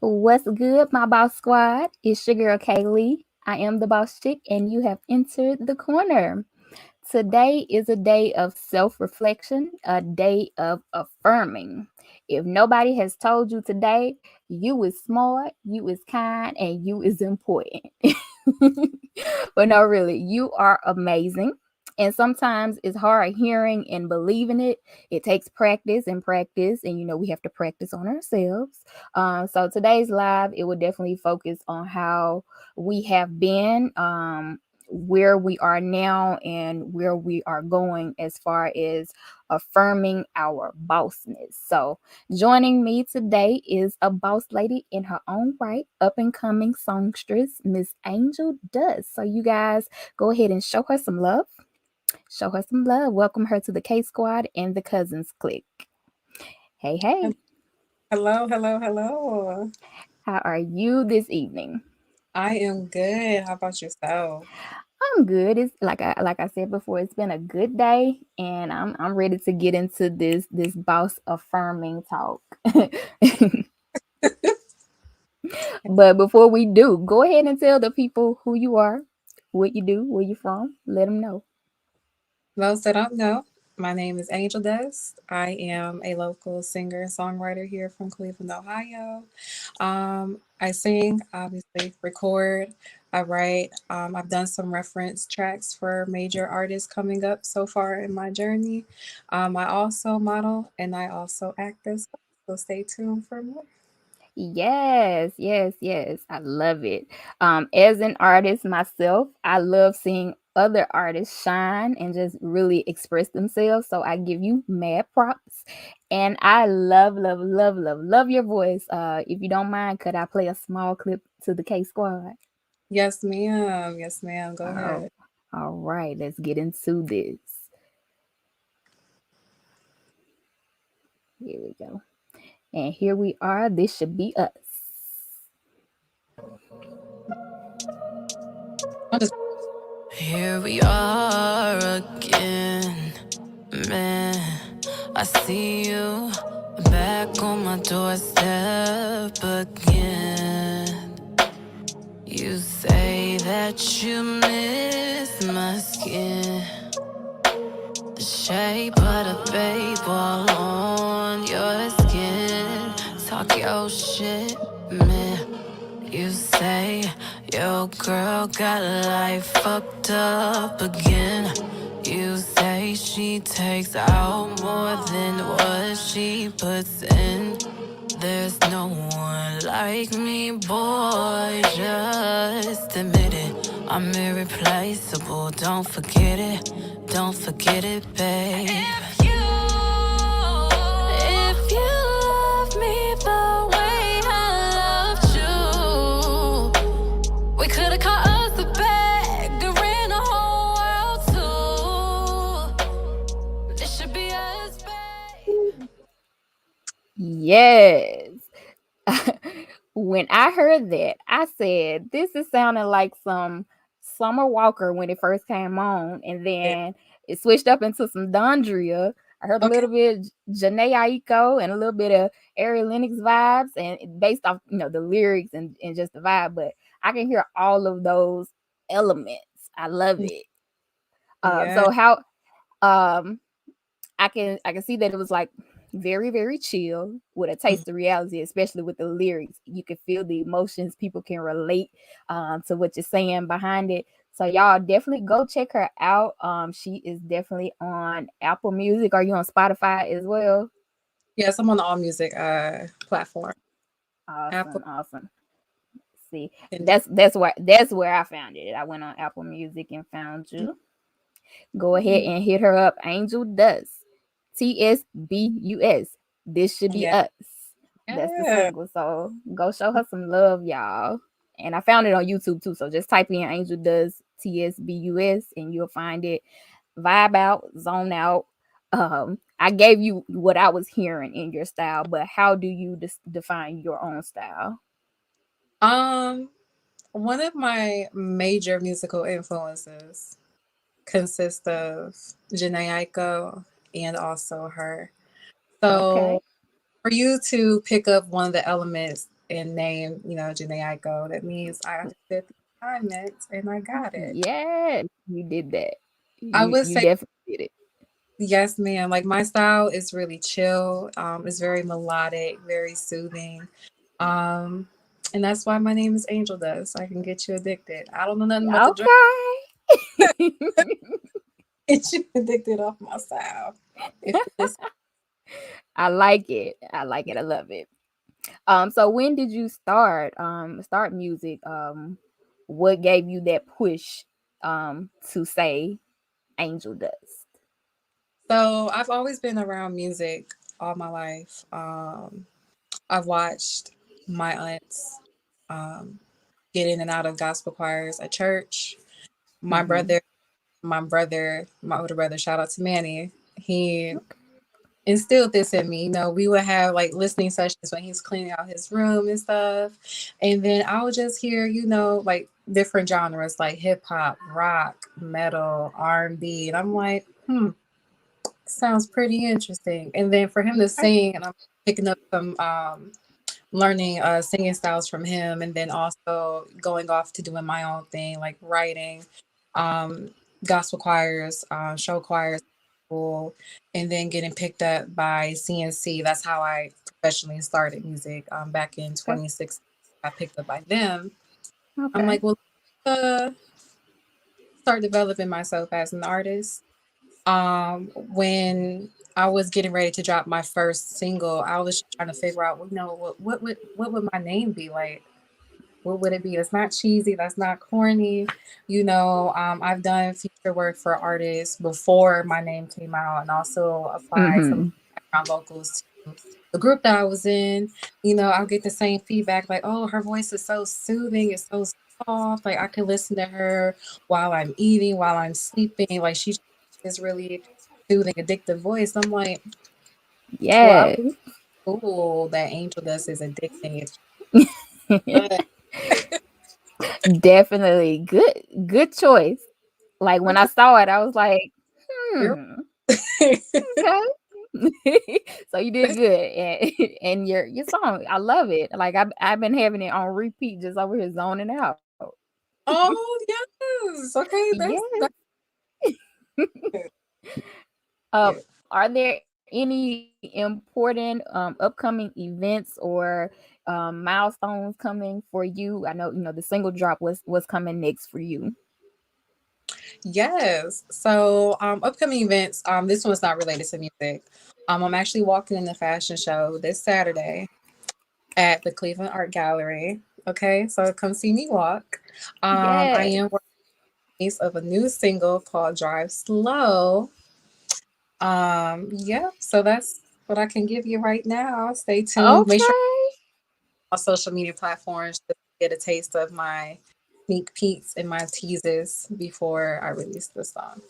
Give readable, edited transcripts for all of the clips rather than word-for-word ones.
What's good, my boss squad? It's your girl Kaylee. I am the boss chick, and you have entered the corner. Today is a day of self reflection, a day of affirming. If nobody has told you today, you is smart, you is kind, and you is important. But no, really, you are amazing. And sometimes it's hard hearing and believing it. It takes practice and practice, and we have to practice on ourselves. So today's live, it will definitely focus on how we have been, where we are now, and where we are going as far as affirming our bossness. So joining me today is a boss lady in her own right, up and coming songstress, Miss AngelDust. So you guys go ahead and show her some love. Show her some love. Welcome her to the K Squad and the Cousins Click. Hey, hey. Hello, hello, hello. How are you this evening? I am good. How about yourself? I'm good. It's like I said before, it's been a good day, and I'm ready to get into this boss affirming talk. But before we do, go ahead and tell the people who you are, what you do, where you from. Let them know. Those that don't know, my name is AngelDust. I am a local singer and songwriter here from Cleveland, Ohio. I sing, obviously, record, I write. I've done some reference tracks for major artists coming up so far in my journey. I also model and I also act as well. So stay tuned for more. Yes, yes, yes. I love it. As an artist myself, I love seeing other artists shine and just really express themselves. So I give you mad props. And I love, love, love, love, love your voice. If you don't mind, could I play a small clip to the K Squad? Yes, ma'am. Yes, ma'am. Go Oh, ahead. all right, let's get into this. Here we go. And here we are. This should be us. I'll just Here we are again, man. I see you back on my doorstep again. You say that you miss my skin, the shape of the babe all on your skin. Talk your shit, man. You say your girl got life fucked up again. You say she takes out more than what she puts in. There's no one like me, boy, just admit it. I'm irreplaceable, don't forget it. Don't forget it, babe. If you love me the way I loved you, we could've caught us a bag and ran the whole world too. This should be us, babe. Yes. When I heard that, I said, this is sounding like some Summer Walker when it first came on, and yeah. then it switched up into some Dondria. I heard a Okay. little bit Janae Aiko and a little bit of Ari Lennox vibes, and based off the lyrics and just the vibe, but I can hear all of those elements. I love it. Yeah. So how um I can see that it was like very, very chill with a Mm. taste of reality, especially with the lyrics. You can feel the emotions. People can relate to what you're saying behind it. So y'all definitely go check her out. She is definitely on Apple Music. Are you on Spotify as well? Yes, I'm on the all music platform. Apple Awesome, awesome. See, and that's where I found it. I went on Apple Music and found you. Go ahead and hit her up. Angel Dust. TSBUS. This should be yeah. us. That's the Yeah. single. So go show her some love, y'all. And I found it on YouTube too. So just type in Angel Does TSBUS and you'll find it. Vibe out, zone out. I gave you what I was hearing in your style, but how do you define your own style? Um, One of my major musical influences consists of Janae Aiko and also her. Okay. So for you to pick up one of the elements and name, Janae Aiko. That means I understood the assignment and I got it. Yes, you did that. I You would you say definitely did it. yes, ma'am. Like my style is really chill. It's very melodic, very soothing. Um, and that's why my name is Angel Dust. I can get you addicted. I don't know nothing about the drug. Okay. Get you addicted off my style. If you listen. I like it. I like it. I love it. So when did you start music? What gave you that push to say Angel Dust? So I've always been around music all my life. I've watched my aunts um, get in and out of gospel choirs at church. My Mm-hmm. brother, my older brother, shout out to Manny. He instilled this in me. We would have like listening sessions when he's cleaning out his room and stuff. And then I would just hear, like different genres like hip hop, rock, metal, R&B. And I'm like, sounds pretty interesting. And then for him to Okay. sing, and I'm picking up some learning singing styles from him, and then also going off to doing my own thing, like writing, um, gospel choirs, show choirs, school, and then getting picked up by CNC. That's how I professionally started music back in Okay. 2016. I picked up by them. I'm Okay. like, well, uh, start developing myself as an artist. When I was getting ready to drop my first single, I was trying to figure out, what would my name be like? What would it be? That's not cheesy. That's not corny. I've done feature work for artists before my name came out, and also applied some Mm-hmm. background vocals to the group that I was in. I'll get the same feedback like, "Oh, her voice is so soothing. It's so soft. Like I can listen to her while I'm eating, while I'm sleeping. Like she is really soothing, addictive voice." I'm like, "Well, I'm Yes. cool that Angel Dust is addicting. It's good." Definitely good choice. Like when I saw it, I was like, hmm, okay. So you did good, and and your song, I love it. Like I've been having it on repeat, just over here zoning out. Oh, yes. Okay, Yes. that's good. Um, Yeah. are there any important upcoming events or milestones coming for you? I know the single drop was coming next for you. Yes. So, upcoming events. This one's not related to music. I'm actually walking in the fashion show this Saturday at the Cleveland Art Gallery. Okay, so come see me walk. I Yes. am working of a new single called "Drive Slow." Yeah. So that's what I can give you right now. Stay tuned. Make sure Okay. on social media platforms to get a taste of my sneak peeks and my teases before I release the song.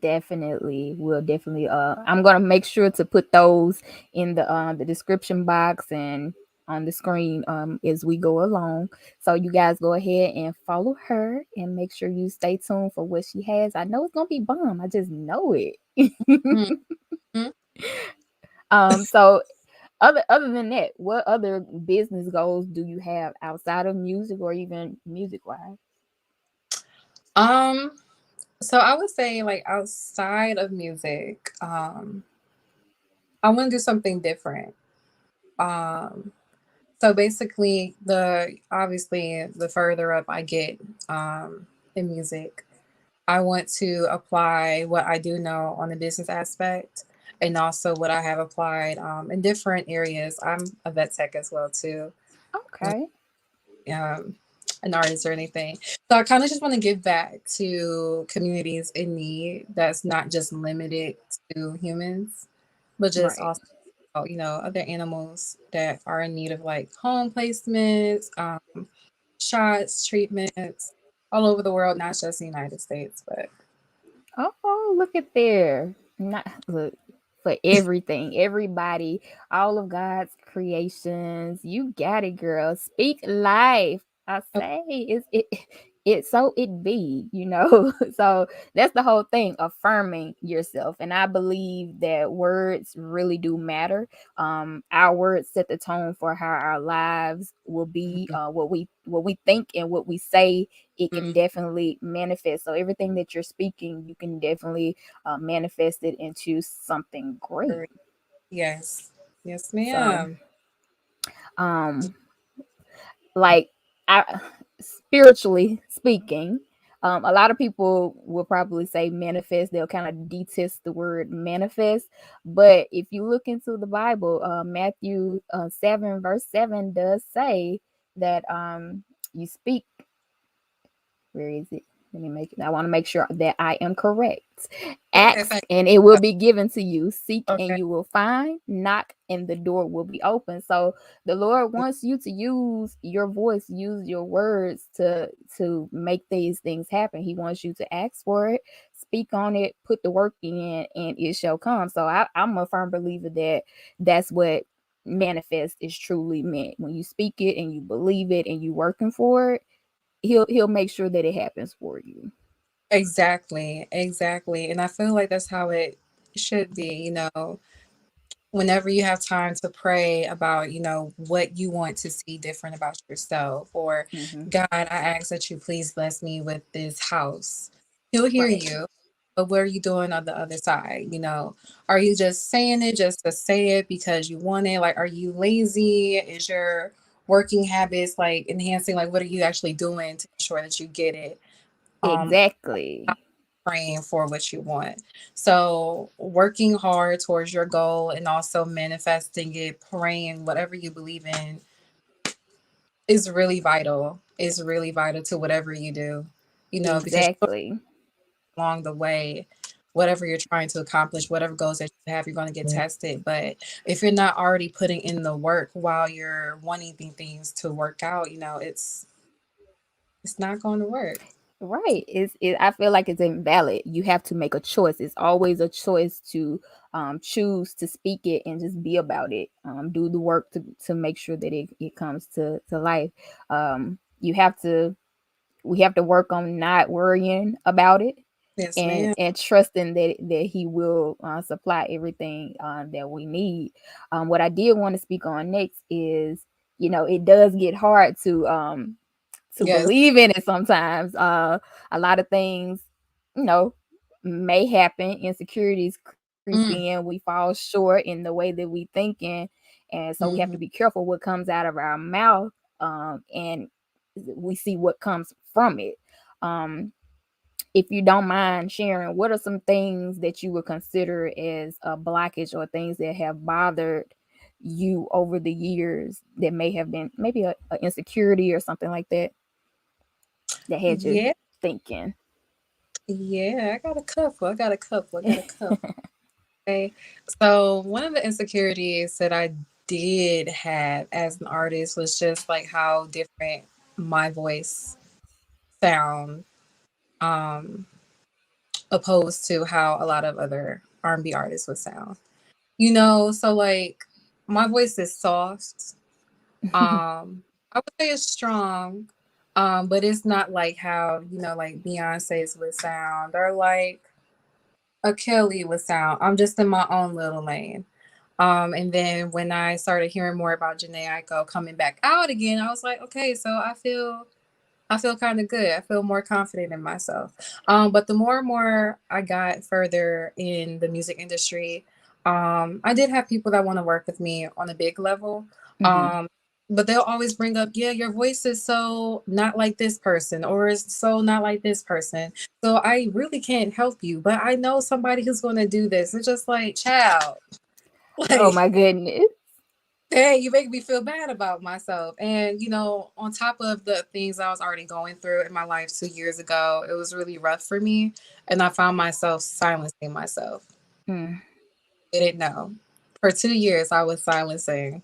Definitely. We'll definitely I'm gonna make sure to put those in the description box and on the screen as we go along. So you guys go ahead and follow her and make sure you stay tuned for what she has. I know it's gonna be bomb. I just know it. Mhm. So other than that, what other business goals do you have outside of music or even music wise? Um, so I would say like outside of music, I want to do something different. Um, so basically obviously the further up I get in music, I want to apply what I do know on the business aspect and also what I have applied in different areas. I'm a vet tech as well too. Okay. Um, an artist or anything. So I kind of just want to give back to communities in need that's not just limited to humans, but just Right. also, other animals that are in need of like home placements, shots, treatments all over the world, not just the United States, but Oh, look at there. Not look for everything, everybody, all of God's creations. You got it, girl. Speak life. I say, it be, So that's the whole thing, affirming yourself. And I believe that words really do matter. Our words set the tone for how our lives will be. What we think and what we say, it can Mhm. definitely manifest. So everything that you're speaking, you can definitely manifest it into something great. Correct. Yes. Yes, So ma'am. um like I, spiritually speaking, a lot of people will probably say manifest. They'll kind of detest the word manifest, but if you look into the Bible, Matthew 7 verse 7 does say that you speak. Where is it? I want to make sure that I am correct. Okay, Ask thank and it will be given to you. Seek and Okay. you will find. Knock and the door will be open. So the Lord wants you to use your voice, use your words to make these things happen. He wants you to ask for it, speak on it, put the work in, and it shall come. So I'm a firm believer that that's what manifest is truly meant. When you speak it and you believe it and you working for it, he'll make sure that it happens for you. Exactly. Exactly. And I feel like that's how it should be, whenever you have time to pray about, what you want to see different about yourself, or Hmm. God, I ask that you please bless me with this house. He'll hear Right. you. But what are you doing on the other side? Are you just saying it just to say it because you want it? Like, are you lazy? Is your working habits like enhancing? Like, what are you actually doing to ensure that you get it? Um, Exactly. praying for what you want. So, working hard towards your goal and also manifesting it, praying, whatever you believe in, is really vital. Is really vital to whatever you do, because Exactly. along the way, whatever you're trying to accomplish, whatever goals that you have, you're going to get tested. But if you're not already putting in the work while you're wanting things to work out, it's not going to work. Right. I feel like it's invalid. You have to make a choice. It's always a choice to choose to speak it and just be about it. Do the work to make sure that it comes to life. You have to We have to work on not worrying about it, Yes, and ma'am. trusting that he will supply everything that we need. What I did want to speak on next is, it does get hard to Yes. believe in it sometimes. A lot of things, you know, may happen. Insecurities creep in. Mm, We fall short in the way that we thinking, and so we have to mhm. be careful what comes out of our mouth, and we see what comes from it. Um, if you don't mind sharing, what are some things that you would consider as a blockage or things that have bothered you over the years that may have been maybe a insecurity or something like that that had you Yeah. thinking? Yeah, I got a couple. I got a couple. I got a couple. Okay. So one of the insecurities that I did have as an artist was just like how different my voice sound, um, opposed to how a lot of other R&B artists would sound. So like my voice is soft. I would say it's strong, but it's not like how, like Beyonce's would sound, or like a Kelly would sound. I'm just in my own little lane. And then when I started hearing more about Janae Aiko coming back out again, I was like, okay, so I feel kind of good. I feel more confident in myself. But the more and more I got further in the music industry, I did have people that want to work with me on a big level. Hmm. Um, but they'll always bring up, yeah, your voice is so not like this person, or it's so not like this person. So I really can't help you, but I know somebody who's going to do this. It's just like, child, Oh like, my goodness. hey, you make me feel bad about myself. And, on top of the things I was already going through in my life 2 years ago, it was really rough for me. And I found myself silencing myself. Mm, I didn't know. For 2 years, I was silencing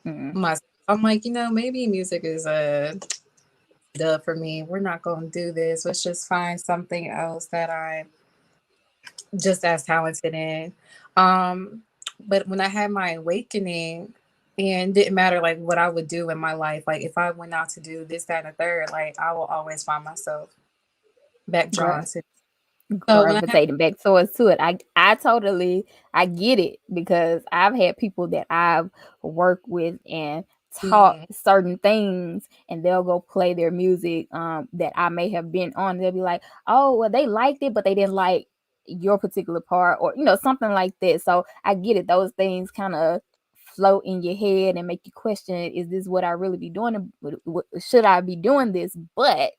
mm. myself. I'm like, maybe music is a dub for me. We're not going to do this. Let's just find something else that I'm just as talented in. Um, but when I had my awakening, and didn't matter like what I would do in my life. Like if I went out to do this, that, and the third, like I will always find myself back drawn Gra- to. So when I had, gravitating back towards to it. I totally I get it because I've had people that I've worked with and taught mm, certain things, and they'll go play their music that I may have been on. They'll be like, "Oh, well, they liked it, but they didn't like your particular part," or something like that. So I get it. Those things kind of float in your head and make you question, is this what I really be doing? Should I be doing this? But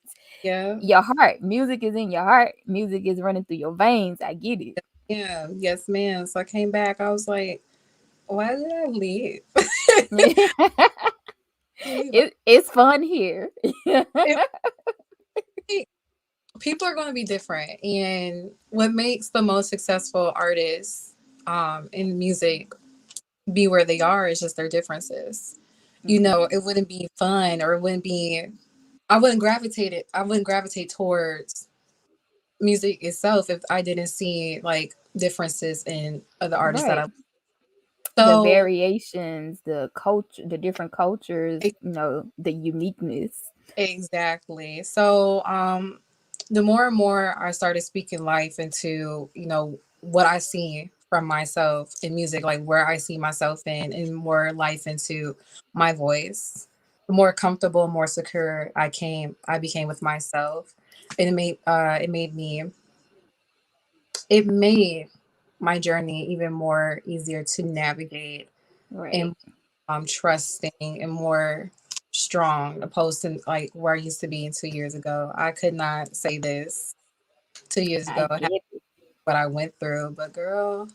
yeah, your heart. Music is in your heart. Music is running through your veins. I get it. yeah, yes, ma'am. So I came back. I was like, why did I leave? Leave. It's fun here. It- People are going to be different, and what makes the most successful artists in music be where they are is just their differences. You Mhm. know, it wouldn't be fun, or it wouldn't be. I wouldn't gravitate towards music itself if I didn't see like differences in other artists that I. Right. The So variations, the culture, the different cultures, the uniqueness. exactly. So the more and more I started speaking life into, what I see from myself in music, like where I see myself in, and more life into my voice, the more comfortable, more secure I became with myself. And it made my journey even more easier to navigate, Right. and trusting and more strong, opposed to like where I used to be 2 years ago. I could not say this 2 years I ago, get it. what I went through, but girl,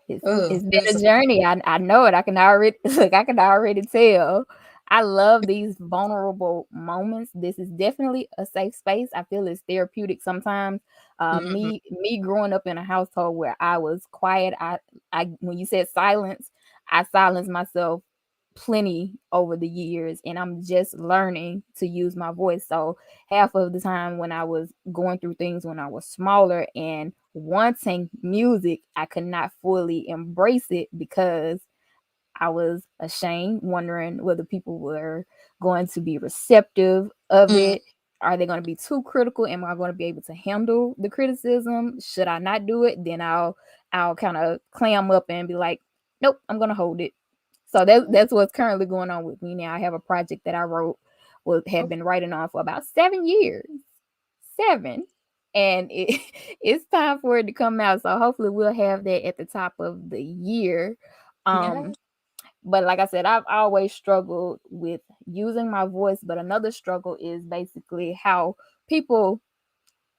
It's oh, it's been it was a journey. I know it. I can already look. I can already tell. I love these vulnerable moments. This is definitely a safe space. I feel it's therapeutic sometimes. mhm, Me growing up in a household where I was quiet. I when you said silence, I silenced myself plenty over the years, and I'm just learning to use my voice. So half of the time when I was going through things when I was smaller and wanting music, I could not fully embrace it because I was ashamed, wondering whether people were going to be receptive of mm, it. Are they going to be too critical? Am I going to be able to handle the criticism? Should I not do it? Then I'll kind of clam up and be like, nope, I'm going to hold it. So that's what's currently going on with me now. I have a project that I wrote, had okay, been writing on for about 7 years, 7, and it's time for it to come out. So hopefully we'll have that at the top of the year. yeah, Um, but like I said, I've always struggled with using my voice. But another struggle is basically how people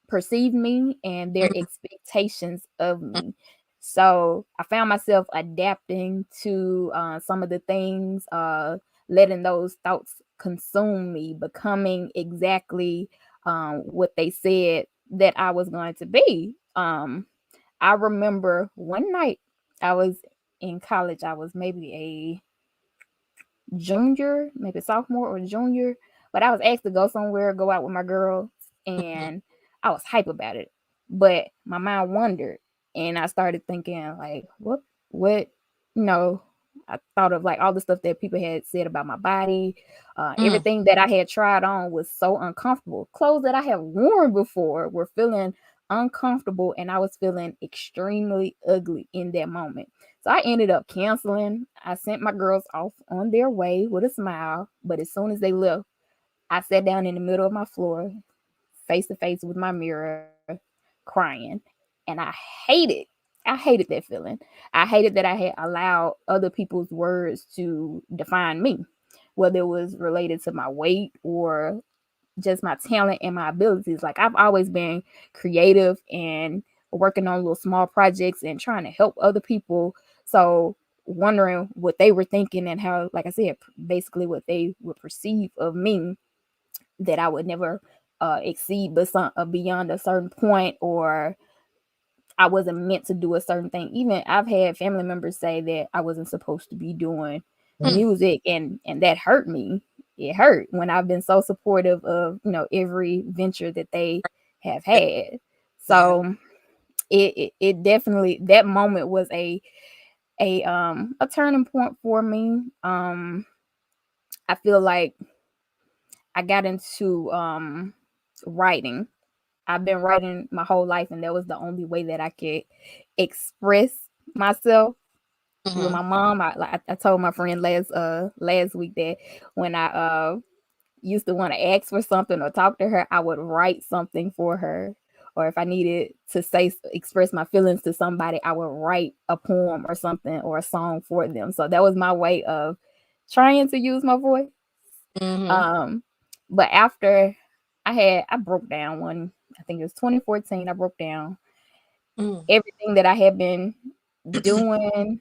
perceive me and their mhm, expectations of me. So I found myself adapting to some of the things, letting those thoughts consume me, becoming exactly what they said that I was going to be. I remember one night I was in college. I was maybe junior, maybe sophomore or junior, but I was asked to go somewhere, go out with my girls, mhm, and I was hype about it. But my mind wandered, and I started thinking like, what, you know. I thought of like all the stuff that people had said about my body. mm, Everything that I had tried on was so uncomfortable. Clothes that I have worn before were feeling uncomfortable, and I was feeling extremely ugly in that moment. So I ended up canceling. I sent my girls off on their way with a smile. But as soon as they left, I sat down in the middle of my floor, face to face with my mirror, crying. And I hated, I hated that feeling. I hated that I had allowed other people's words to define me, whether it was related to my weight or just my talent and my abilities. Like I've always been creative and working on little small projects and trying to help other people. So wondering what they were thinking and how, like I said, basically what they would perceive of me, that I would never exceed beyond a certain point, or I wasn't meant to do a certain thing. Even I've had family members say that I wasn't supposed to be doing mm, music, and that hurt me. It hurt when I've been so supportive of, every venture that they have yeah, had. yeah, So it definitely, that moment was a a turning point for me. I feel like I got into writing. I've been writing my whole life, and that was the only way that I could express myself with Mm-hmm. my mom. I told my friend last week that when I used to want to ask for something or talk to her, I would write something for her. Or if I needed to express my feelings to somebody, I would write a poem or something or a song for them. So that was my way of trying to use my voice. Mm-hmm. Um, but after I broke down I think it was 2014, I broke down Mm. everything that I had been doing.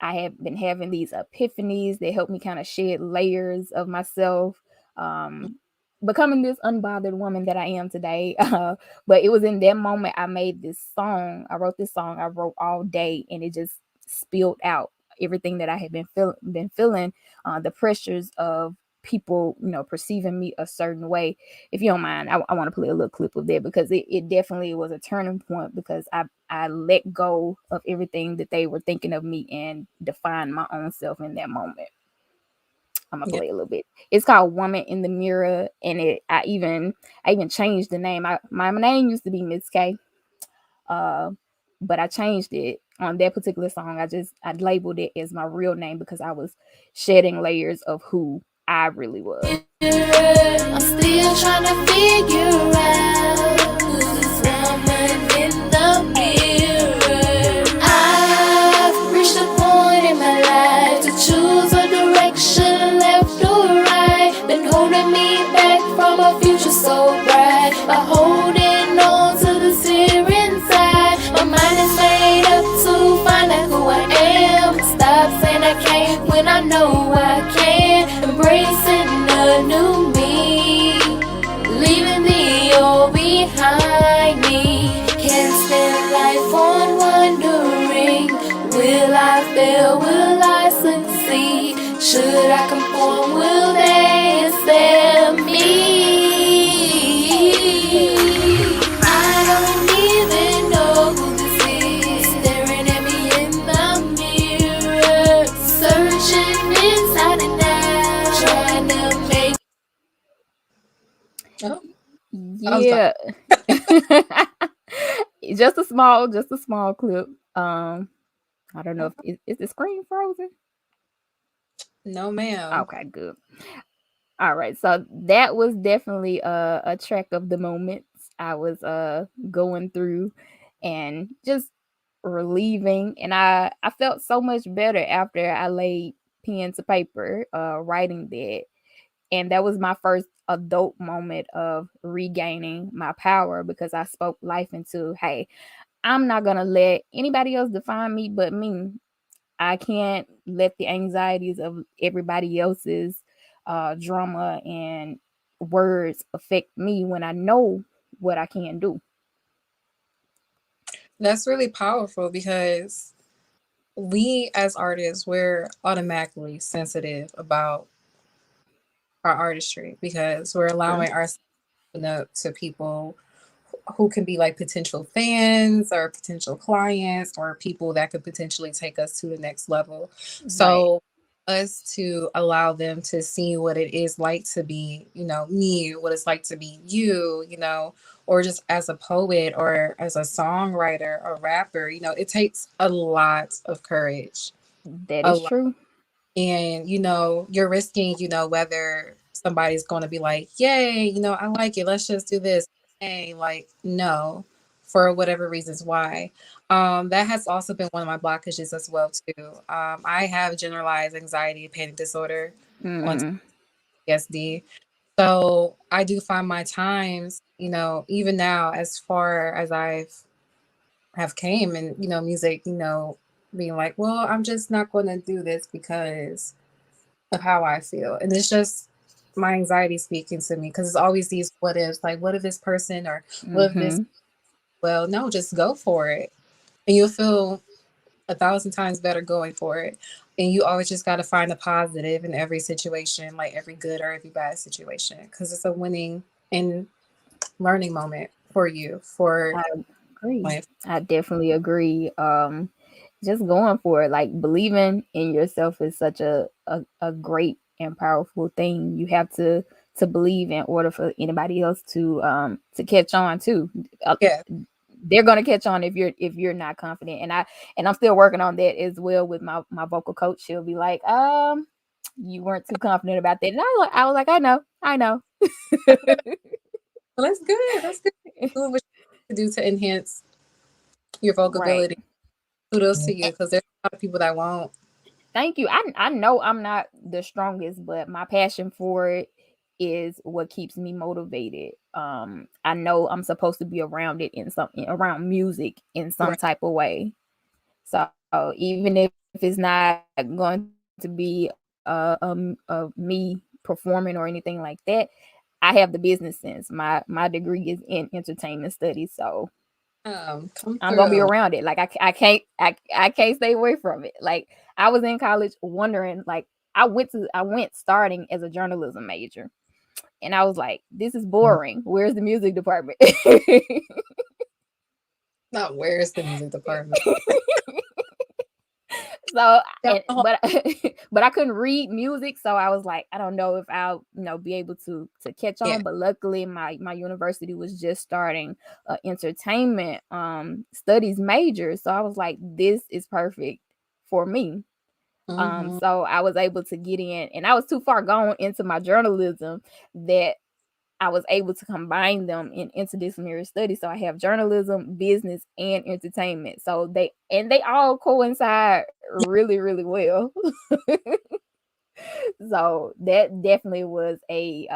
I have been having these epiphanies that help me kind of shed layers of myself, um, becoming this unbothered woman that I am today. But it was in that moment I made this song. I wrote this song. I wrote all day, and it just spilled out everything that I had been feeling, the pressures of people, perceiving me a certain way. If you don't mind, I want to play a little clip of that because it definitely was a turning point because I let go of everything that they were thinking of me and define my own self in that moment. I'm gonna Yeah. play a little bit. It's called "Woman in the Mirror," and I even changed the name. My name used to be Miss K, uh, but I changed it on that particular song. I labeled it as my real name because I was shedding layers of who I really was. I'm still trying to figure out who's this woman in the mirror. I've reached a point in my life to choose a direction, left or right. Been holding me back from a future so bright by holding on to the fear inside. My mind is made up to find out who I am. Stop saying I can't when I know I can. Embracing a new me, leaving the old behind me. Can't spend life on wondering, will I fail, will I succeed? Should I conform, will they accept me? I don't even know who this is, staring at me in the mirror, searching inside and out, trying to make. Oh, I was about. Yeah. Just a small clip. I don't know if is the screen frozen. No, ma'am. Okay, good. All right, so that was definitely a track of the moments I was going through and just relieving, and I felt so much better after I laid pen to paper writing that. And that was my first adult moment of regaining my power because I spoke life into, hey, I'm not going to let anybody else define me but me. I can't let the anxieties of everybody else's drama and words affect me when I know what I can do. That's really powerful because we as artists, we're automatically sensitive about our artistry because we're True. allowing ourselves to open up to people who can be like potential fans or potential clients or people that could potentially take us to the next level. Right. So us to allow them to see what it is like to be, me, what it's like to be you, or just as a poet or as a songwriter or rapper, it takes a lot of courage. That A is lot. true. And you're risking, whether somebody's going to be like, yay, I like it, let's just do this. Hey, like, no, for whatever reasons why. That has also been one of my blockages as well too. I have generalized anxiety and panic disorder on Hmm. PTSD. So I do find my times, even now, as far as I've have came and music, being like, well, I'm just not going to do this because of how I feel. And it's just my anxiety speaking to me because it's always these what ifs, like, what if this person or what if this? Hmm. Well, no, just go for it. And you'll feel 1,000 times better going for it. And you always just got to find a positive in every situation, like every good or every bad situation, because it's a winning and learning moment for you, for I agree. life. I definitely agree. just going for it. Like believing in yourself is such a great and powerful thing. You have to believe in order for anybody else to catch on too. Uh, Yeah. they're gonna catch on if you're not confident. And I'm still working on that as well with my vocal coach. She'll be like, you weren't too confident about that. And I was like, I know. Well, that's good. That's good. Doing what you do to enhance your vocal Right. ability. Kudos to you, because there's a lot of people that won't. Thank you. I know I'm not the strongest, but my passion for it is what keeps me motivated. I know I'm supposed to be around it in some around music in some Right. type of way. So even if it's not going to be me performing or anything like that, I have the business sense. My degree is in entertainment studies, so Come I'm gonna be through. around it. Like I can't stay away from it. Like I was in college wondering, like I went starting as a journalism major, and I was like, this is boring. Where's the music department? Not where's the music department? So Down and the hall. but I couldn't read music, so I was like, I don't know if I'll be able to catch Yeah. on. But luckily, my university was just starting entertainment studies major, so I was like, this is perfect for me. Mm-hmm. So I was able to get in, and I was too far gone into my journalism that I was able to combine them in interdisciplinary studies. So I have journalism, business, and entertainment. So they all coincide really, really well. So that definitely was a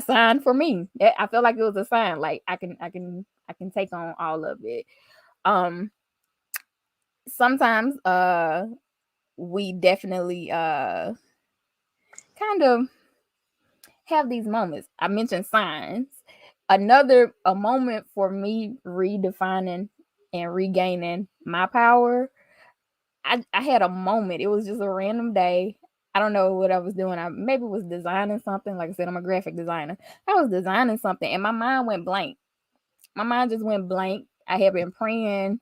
sign for me. I felt like it was a sign. Like I can take on all of it. Um Sometimes we definitely kind of have these moments. I mentioned signs. Another a moment for me redefining and regaining my power. I had a moment. It was just a random day. I don't know what I was doing. I maybe was designing something. Like I said, I'm a graphic designer. I was designing something and my mind went blank. My mind just went blank. I had been praying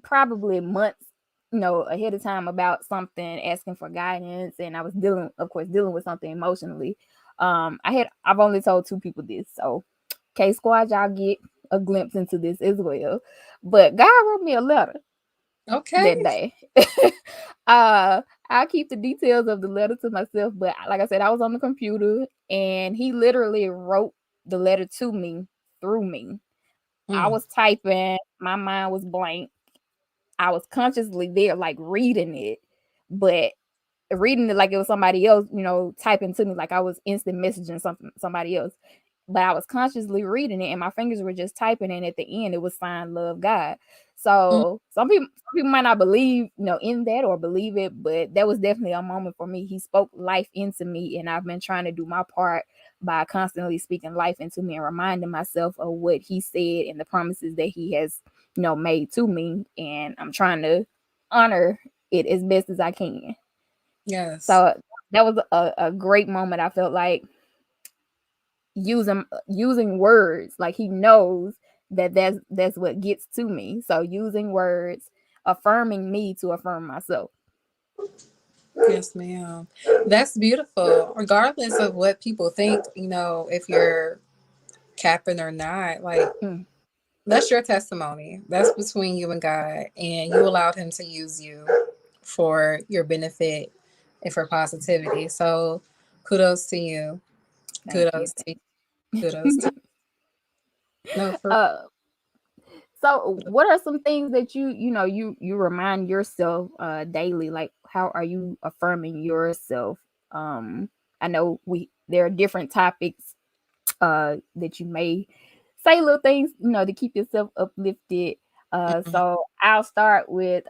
probably months, ahead of time about something, asking for guidance, and I was dealing, of course, dealing with something emotionally. I've only told two people this, so K Squad, y'all get a glimpse into this as well. But God wrote me a letter Okay. that day. uh I'll keep the details of the letter to myself, but like I said, I was on the computer and he literally wrote the letter to me through me. I Mm. was typing, my mind was blank. I was consciously there, like reading it, but reading it like it was somebody else, typing to me like I was instant messaging somebody else. But I was consciously reading it and my fingers were just typing, and at the end it was signed Love God. Mm. So some people might not believe, in that or believe it, but that was definitely a moment for me. He spoke life into me, and I've been trying to do my part by constantly speaking life into me and reminding myself of what he said and the promises that he has, made to me. And I'm trying to honor it as best as I can. Yes. So that was a great moment. I felt like using words, like he knows that that's what gets to me. So using words, affirming me to affirm myself. Yes, ma'am. That's beautiful. Regardless of what people think, if you're capping or not, like Mm, that's your testimony. That's between you and God, and you allowed Him to use you for your benefit and for positivity. So, kudos to you. thank you. Kudos to you. Kudos to you. No, for uh so what are some things that you remind yourself daily? Like how are you affirming yourself? I know we there are different topics that you may say little things, to keep yourself uplifted. Mhm. So I'll start with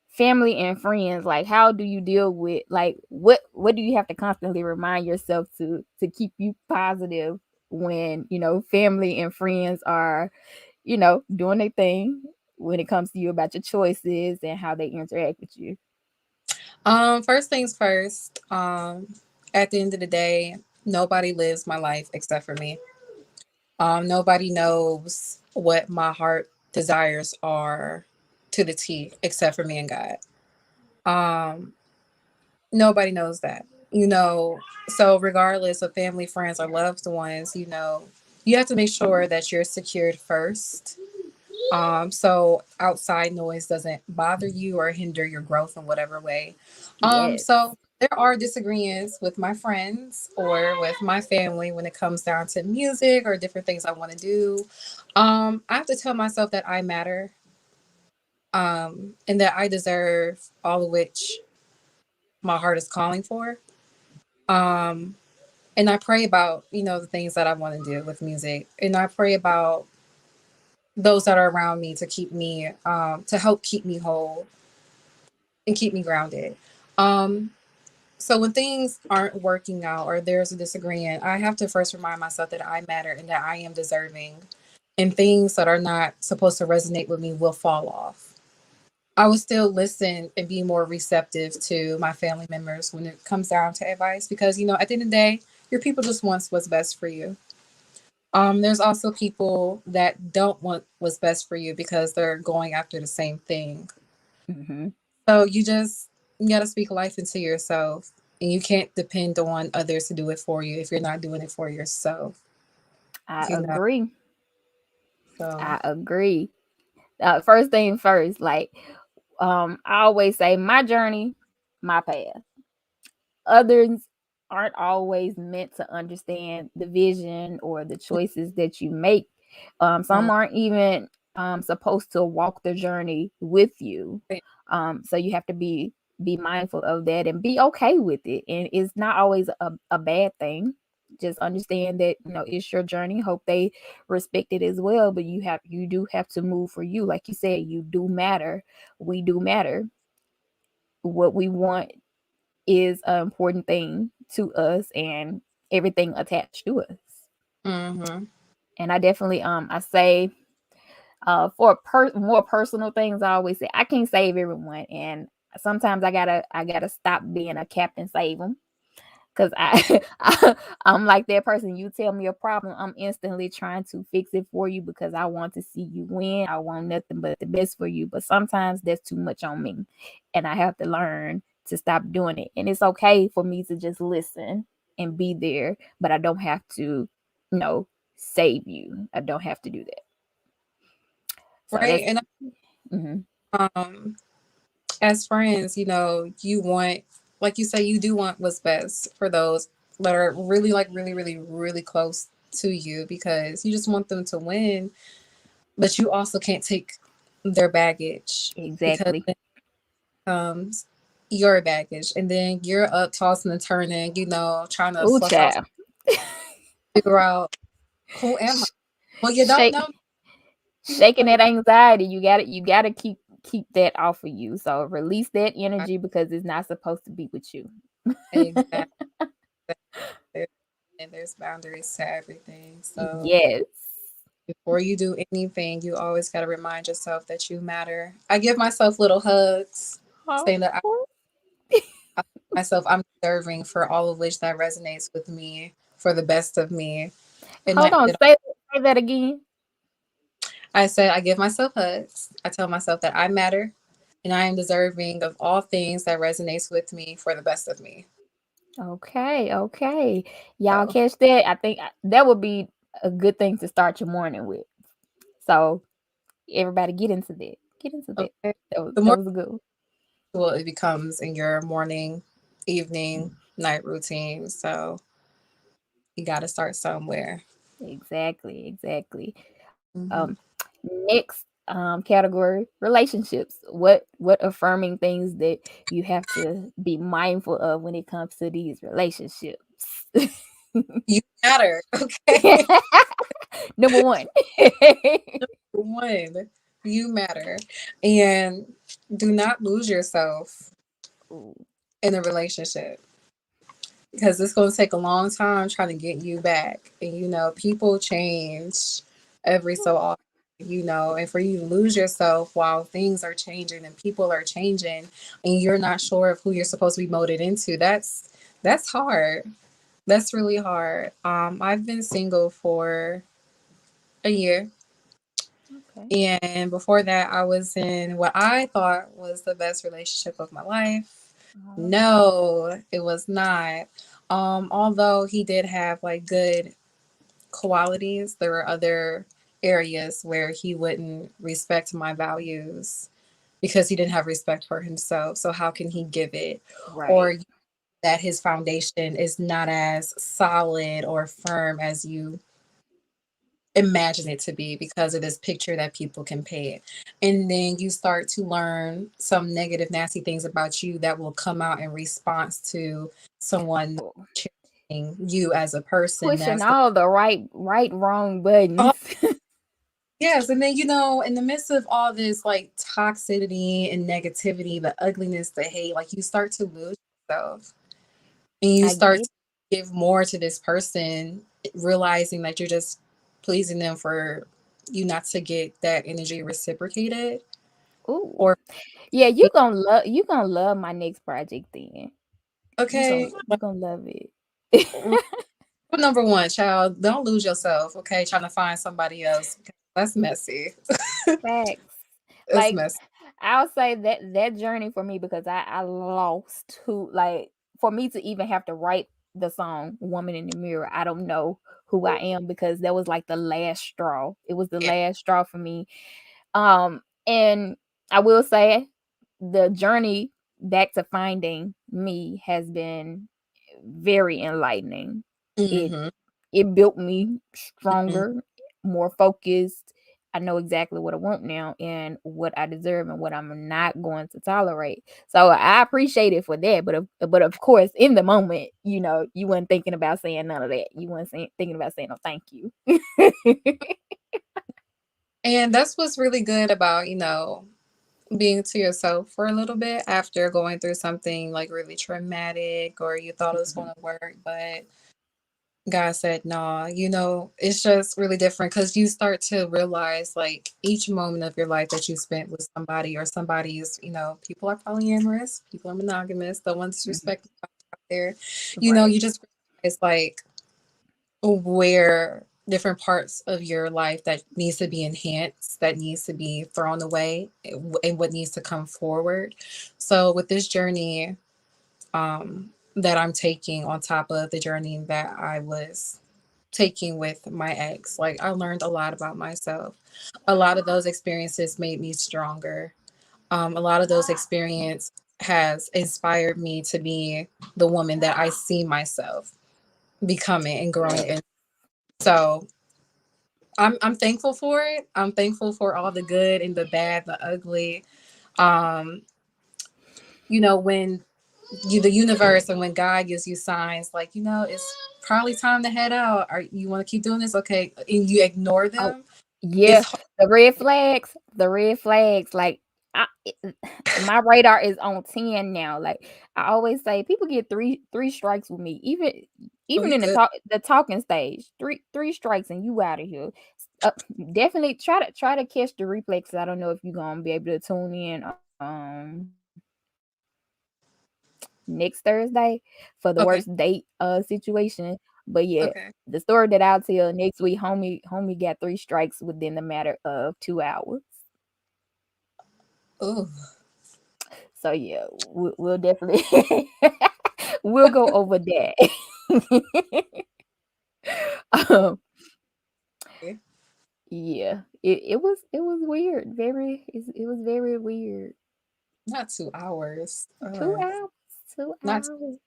family and friends. Like how do you deal with, like, what do you have to constantly remind yourself to keep you positive when family and friends are doing their thing when it comes to you about your choices and how they interact with you? First things first. At the end of the day, nobody lives my life except for me. Nobody knows what my heart desires are to the T, except for me and God. Um, Nobody knows that, you know. So regardless of family, friends, or loved ones, you know, you have to make sure that you're secured first. So outside noise doesn't bother you or hinder your growth in whatever way. Yes. So there are disagreements with my friends or with my family when it comes down to music or different things I want to do. I have to tell myself that I matter, and that I deserve all of which my heart is calling for. Um, and I pray about, you know, the things that I want to do with music, and I pray about those that are around me to keep me, to help keep me whole and keep me grounded. Um, so when things aren't working out or there's a disagreement, I have to first remind myself that I matter and that I am deserving, and things that are not supposed to resonate with me will fall off. I will still listen and be more receptive to my family members when it comes down to advice, because, you know, at the end of the day, your people just wants what's best for you. There's also people that don't want what's best for you because they're going after the same thing. Mm-hmm. So you gotta speak life into yourself, and you can't depend on others to do it for you if you're not doing it for yourself. I You know, agree. so I agree. First thing first, like I always say, my journey, my path. Others aren't always meant to understand the vision or the choices that you make. Some um, aren't even supposed to walk the journey with you. So you have to be mindful of that and be okay with it. And it's not always a bad thing. Just understand that, you know, it's your journey. Hope they respect it as well. But you do have to move for you. Like you said, you do matter. We do matter. What we want is an important thing to us, and everything attached to us. mm-hmm. And I definitely I say for more personal things, I always say I can't save everyone, and sometimes I gotta stop being a captain save them, because I'm like that person. You tell me a problem, I'm instantly trying to fix it for you because I want to see you win. I want nothing but the best for you. But sometimes that's too much on me, and I have to learn to stop doing it. And it's okay for me to just listen and be there, but I don't have to, save you. I don't have to do that. So Right. that's And mhm, um, as friends, you know, you want, like you say, you do want what's best for those that are really, like, really, really, really close to you, because you just want them to win, but you also can't take their baggage, because exactly. then comes your baggage, and then you're up tossing and turning, you know, trying to Oh, flush out, child. figure out who am I. Well, you don't Shake know. You shaking like, that anxiety. You gotta keep that off of you. So release that energy because it's not supposed to be with you. exactly. And there's boundaries to everything. So Yes. before you do anything, you always got to remind yourself that you matter. I give myself little hugs, Oh. saying that I myself, I'm deserving for all of which that resonates with me for the best of me. And Hold on. Say that again. I say I give myself hugs. I tell myself that I matter and I am deserving of all things that resonates with me for the best of me. Okay. Okay. Y'all So, catch that? I think that would be a good thing to start your morning with. So everybody get into that. Get into that. okay. That was The that more was good. well it becomes in your morning, evening, night routine. So you got to start somewhere. Exactly. Exactly. Hmm. Next category, relationships. What affirming things that you have to be mindful of when it comes to these relationships? You matter, okay? Number one. One, you matter. And do not lose yourself Ooh, in a relationship, because it's going to take a long time trying to get you back. And, you know, people change every so often, you know, and for you to lose yourself while things are changing and people are changing and you're not sure of who you're supposed to be molded into, that's hard. That's really hard. I've been single for a year. And before that, I was in what I thought was the best relationship of my life. Oh, No, it was not. Although he did have like good qualities, there were other areas where he wouldn't respect my values because he didn't have respect for himself. So how can he give it? right. Or that his foundation is not as solid or firm as you imagine it to be because of this picture that people can paint. And then you start to learn some negative, nasty things about you that will come out in response to someone not Oh, cheering you as a person. pushing That's the all the wrong buttons. oh, yes. And then, in the midst of all this like toxicity and negativity, the ugliness, the hate, like you start to lose yourself and you I start get. to give more to this person, realizing that you're just pleasing them for you not to get that energy reciprocated. Ooh, Or yeah. You gonna love my next project then. You gonna okay, you gonna love it. rule number one, child, don't lose yourself. Okay, trying to find somebody else. That's messy. Facts. It's Like messy. I'll say that journey for me because I lost who like for me to even have to write the song Woman in the Mirror, I don't know who I am because that was like the last straw. It was the Yeah. last straw for me. And I will say the journey back to finding me has been very enlightening. It Mm-hmm. it built me Hmm. stronger, more focused. I know exactly what I want now and what I deserve and what I'm not going to tolerate. So I appreciate it for that. But of course, in the moment, you weren't thinking about saying none of that. You weren't thinking about saying no, thank you. And that's what's really good about, being to yourself for a little bit after going through something like really traumatic or you thought it was going to work, but God said, nah, it's just really different because you start to realize like each moment of your life that you spent with somebody or somebody's, people are polyamorous, people are monogamous, the ones Mhm. respect out there, Right. you just realize like where different parts of your life that needs to be enhanced, that needs to be thrown away, and what needs to come forward. So with this journey, that I'm taking on top of the journey that I was taking with my ex. Like I learned a lot about myself. A lot of those experiences made me stronger. A lot of those experience has inspired me to be the woman that I see myself becoming and growing Yes. in. So I'm thankful for it. I'm thankful for all the good and the bad, the ugly. Um, when the universe and when God gives you signs like, it's probably time to head out. Or you want to keep doing this? Okay. And you ignore Oh, them. yeah. It's hard. The red flags. The red flags. Like my radar is on 10 now. Like I always say, people get three strikes with me. Oh, Even you in the good. talking stage, three strikes and you out of here. Uh, Definitely try to catch the replay because I don't know if you're gonna be able to tune in next Thursday for the worst Okay. date situation. But yeah, Okay. the story that I'll tell next week, homie got three strikes within the matter of 2 hours. Oh, So yeah, we'll definitely we'll go over that. um, okay. yeah, it was weird. It was very weird. Not 2 hours. 2 hours, two Not hours.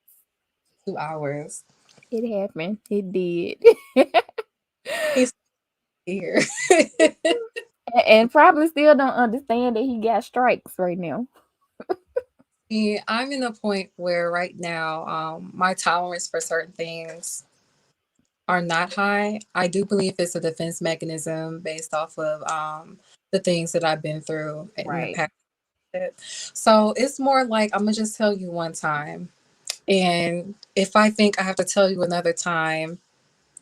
2 hours. It happened. It did. He's here. And probably still don't understand that he got strikes right now. See, I'm in a point where right now, my tolerance for certain things are not high. I do believe it's a defense mechanism based off of the things that I've been through in the Right. past. So it's more like I'm gonna just tell you one time, and if I think I have to tell you another time,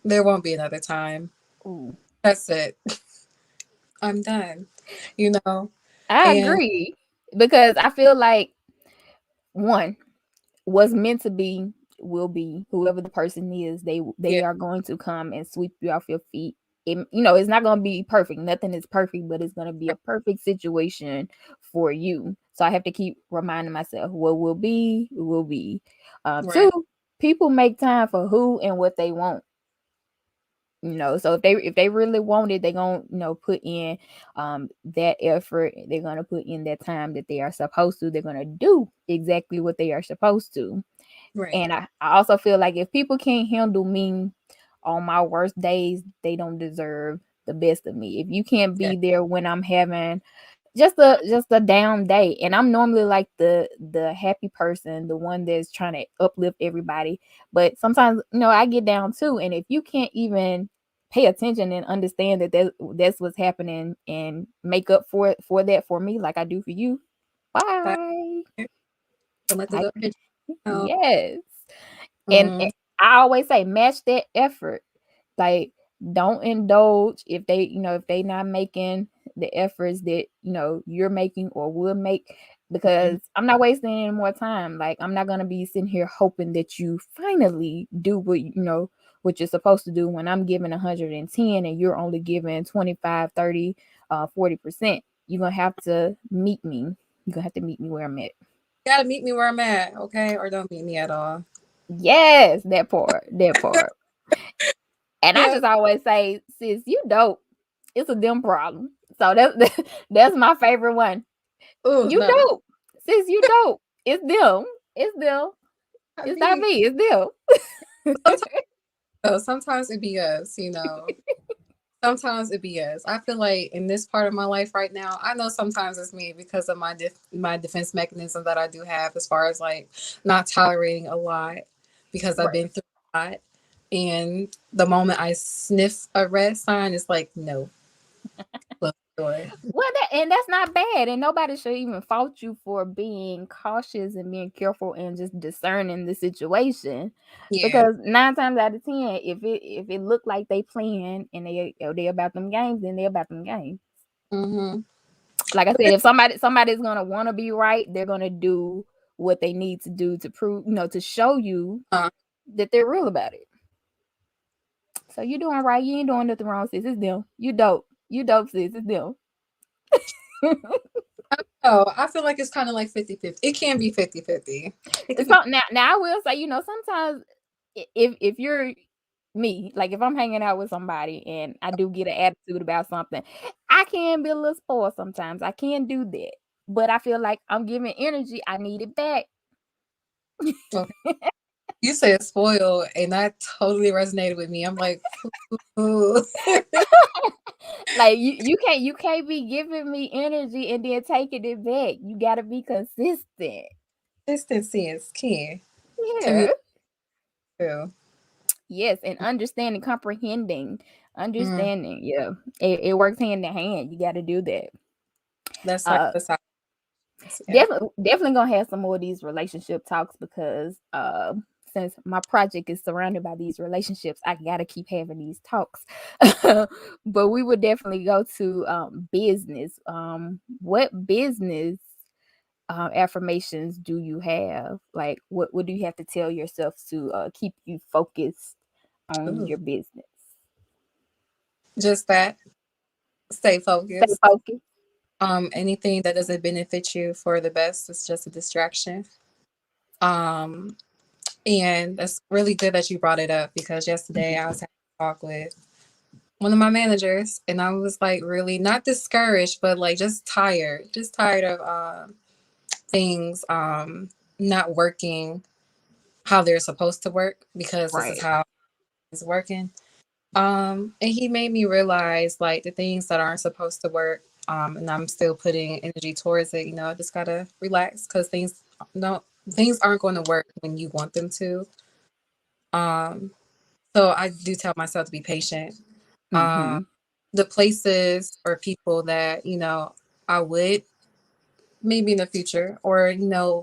there won't be another time. Ooh. That's it. I'm done. You know, I and agree because I feel like one, what's meant to be will be. Whoever the person is, they yeah, are going to come and sweep you off your feet. it's not going to be perfect. Nothing is perfect, but it's going to be a perfect situation for you. So I have to keep reminding myself what will be, will be. Right. Two, people make time for who and what they want. So if they really want it, they're gonna put in that effort. They're gonna put in that time that they are supposed to. They're gonna do exactly what they are supposed to. Right. And I also feel like if people can't handle me on my worst days, they don't deserve the best of me. If you can't Yeah. be there when I'm having just a down day, and I'm normally like the happy person, the one that's trying to uplift everybody, but sometimes I get down too. And if you can't even pay attention and understand that's what's happening and make up for that for me like I do for you, That, bye. don't let the I good picture out. Yes. And Mm-hmm. I always say match that effort. Like, don't indulge if they not making the efforts that you're making or will make, because I'm not wasting any more time. Like, I'm not gonna be sitting here hoping that you finally do what you're supposed to do when I'm giving 110 and you're only giving 25, 30, 40%. You're gonna have to meet me. You're gonna have to meet me where I'm at. Gotta meet me where I'm at, okay? Or don't meet me at all. Yes, that part. That part. And I Yeah. just always say, sis, you dope. It's a them problem. So that's my favorite one. Oh You no. dope. Sis, you dope. It's them. It's them. I It's not mean, me. It's them. sometimes, sometimes it be us. Sometimes it be us. I feel like in this part of my life right now, I know sometimes it's me because of my defense mechanism that I do have as far as like not tolerating a lot because I've Right. been through a lot. And the moment I sniff a red sign, it's like, no, close the door. Well, that's not bad, and nobody should even fault you for being cautious and being careful and just discerning the situation, Yeah. because 9 times out of 10, if it look like they playing and they about them games, then they about them games. Mm-hmm. Like I But said, it's if somebody's gonna want to be right, they're gonna do what they need to do to prove, to show you uh, that they're real about it. So you doing right. You ain't doing nothing wrong, sis. It's them. You dope. You dope, sis. It's them. oh, I feel like it's kind of like 50-50. It can be 50-50. It could be. So now I will say, sometimes if you're me, like if I'm hanging out with somebody and I do get an attitude about something, I can be a little spoiled sometimes. I can do that. But I feel like I'm giving energy. I need it back. Okay. You said spoiled, and that totally resonated with me. I'm like, ooh. Like you can't be giving me energy and then taking it back. You gotta be consistent. Consistency is key. Yeah. Communication too. Yes, and understanding, Mm, understanding. Yeah, it works hand in hand. You got to do that. that's like Uh, the side. Yeah. definitely gonna have some more of these relationship talks because since my project is surrounded by these relationships, I gotta keep having these talks. But we would definitely go to business. What business affirmations do you have? Like, what do you have to tell yourself to keep you focused on Ooh. your business? Just that. Stay Stay focused. focused. Anything that doesn't benefit you for the best is just a distraction. Um, and that's really good that you brought it up because yesterday I was having a talk with one of my managers and I was like really not discouraged, but like just tired of things not working how they're supposed to work because this is Right. how it's working. And he made me realize like the things that aren't supposed to work, and I'm still putting energy towards it. I just gotta relax because no things aren't going to work when you want them to. Um, so I do tell myself to be patient. Um, Mm-hmm. the places or people that I would maybe in the future or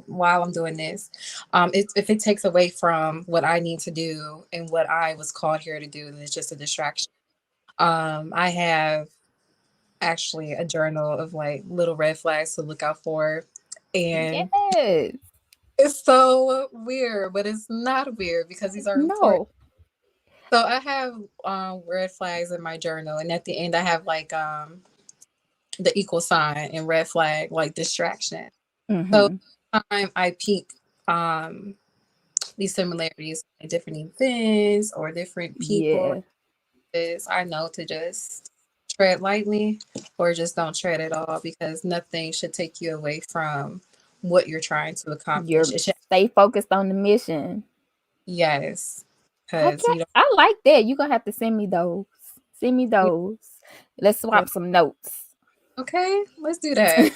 while I'm doing this, if it takes away from what I need to do and what I was called here to do, then it's just a distraction. I have actually a journal of like little red flags to look out for. And Yes. it's so weird, but it's not weird because these are important. No. So I have red flags in my journal, and at the end I have like the equal sign and red flag, like distraction. So Mm-hmm. time I peek um these similarities in different events or different people, Yeah. is I know to just tread lightly or just don't tread at all, because nothing should take you away from what you're trying to accomplish. You're It should, stay focused on the mission. yes, because Okay. you I like that. You're gonna have to send me those. Send me don't. those. Let's swap some notes. Okay, let's do that.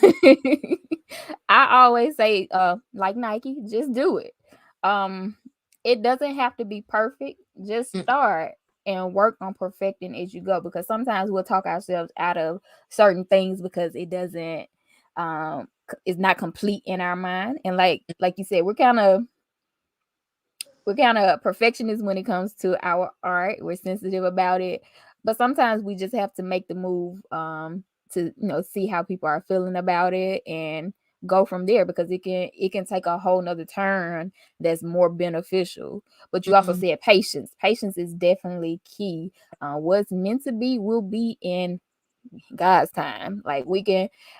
I always say, like Nike, just do it. Um, it doesn't have to be perfect. Just Mm, start and work on perfecting as you go. Because sometimes we'll talk ourselves out of certain things because it doesn't, it's not complete in our mind. And like you said, we're kind of perfectionists when it comes to our art. We're sensitive about it, but sometimes we just have to make the move to see how people are feeling about it and go from there, because it can take a whole nother turn that's more beneficial. But you also mhm, said patience is definitely key. What's meant to be will be in God's time. Like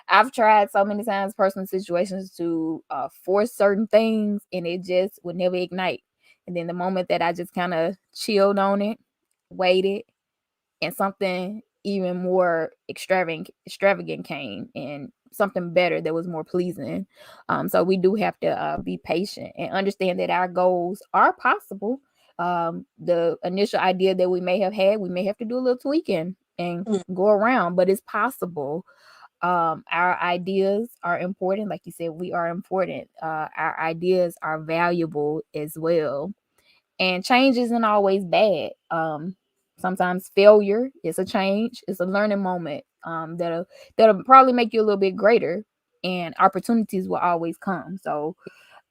I've tried so many times, personal situations, to force certain things, and it just would never ignite. And then the moment that I just kind of chilled on it, waited, and something even more extravagant came, and something better that was more pleasing. So we do have to be patient and understand that our goals are possible. The initial idea that we may have had, we may have to do a little tweaking and mm, go around, but it's possible. Our ideas are important. Like you said, we are important. Our ideas are valuable as well, and change isn't always bad. Sometimes failure is a change, it's a learning moment. That'll probably make you a little bit greater, and opportunities will always come. So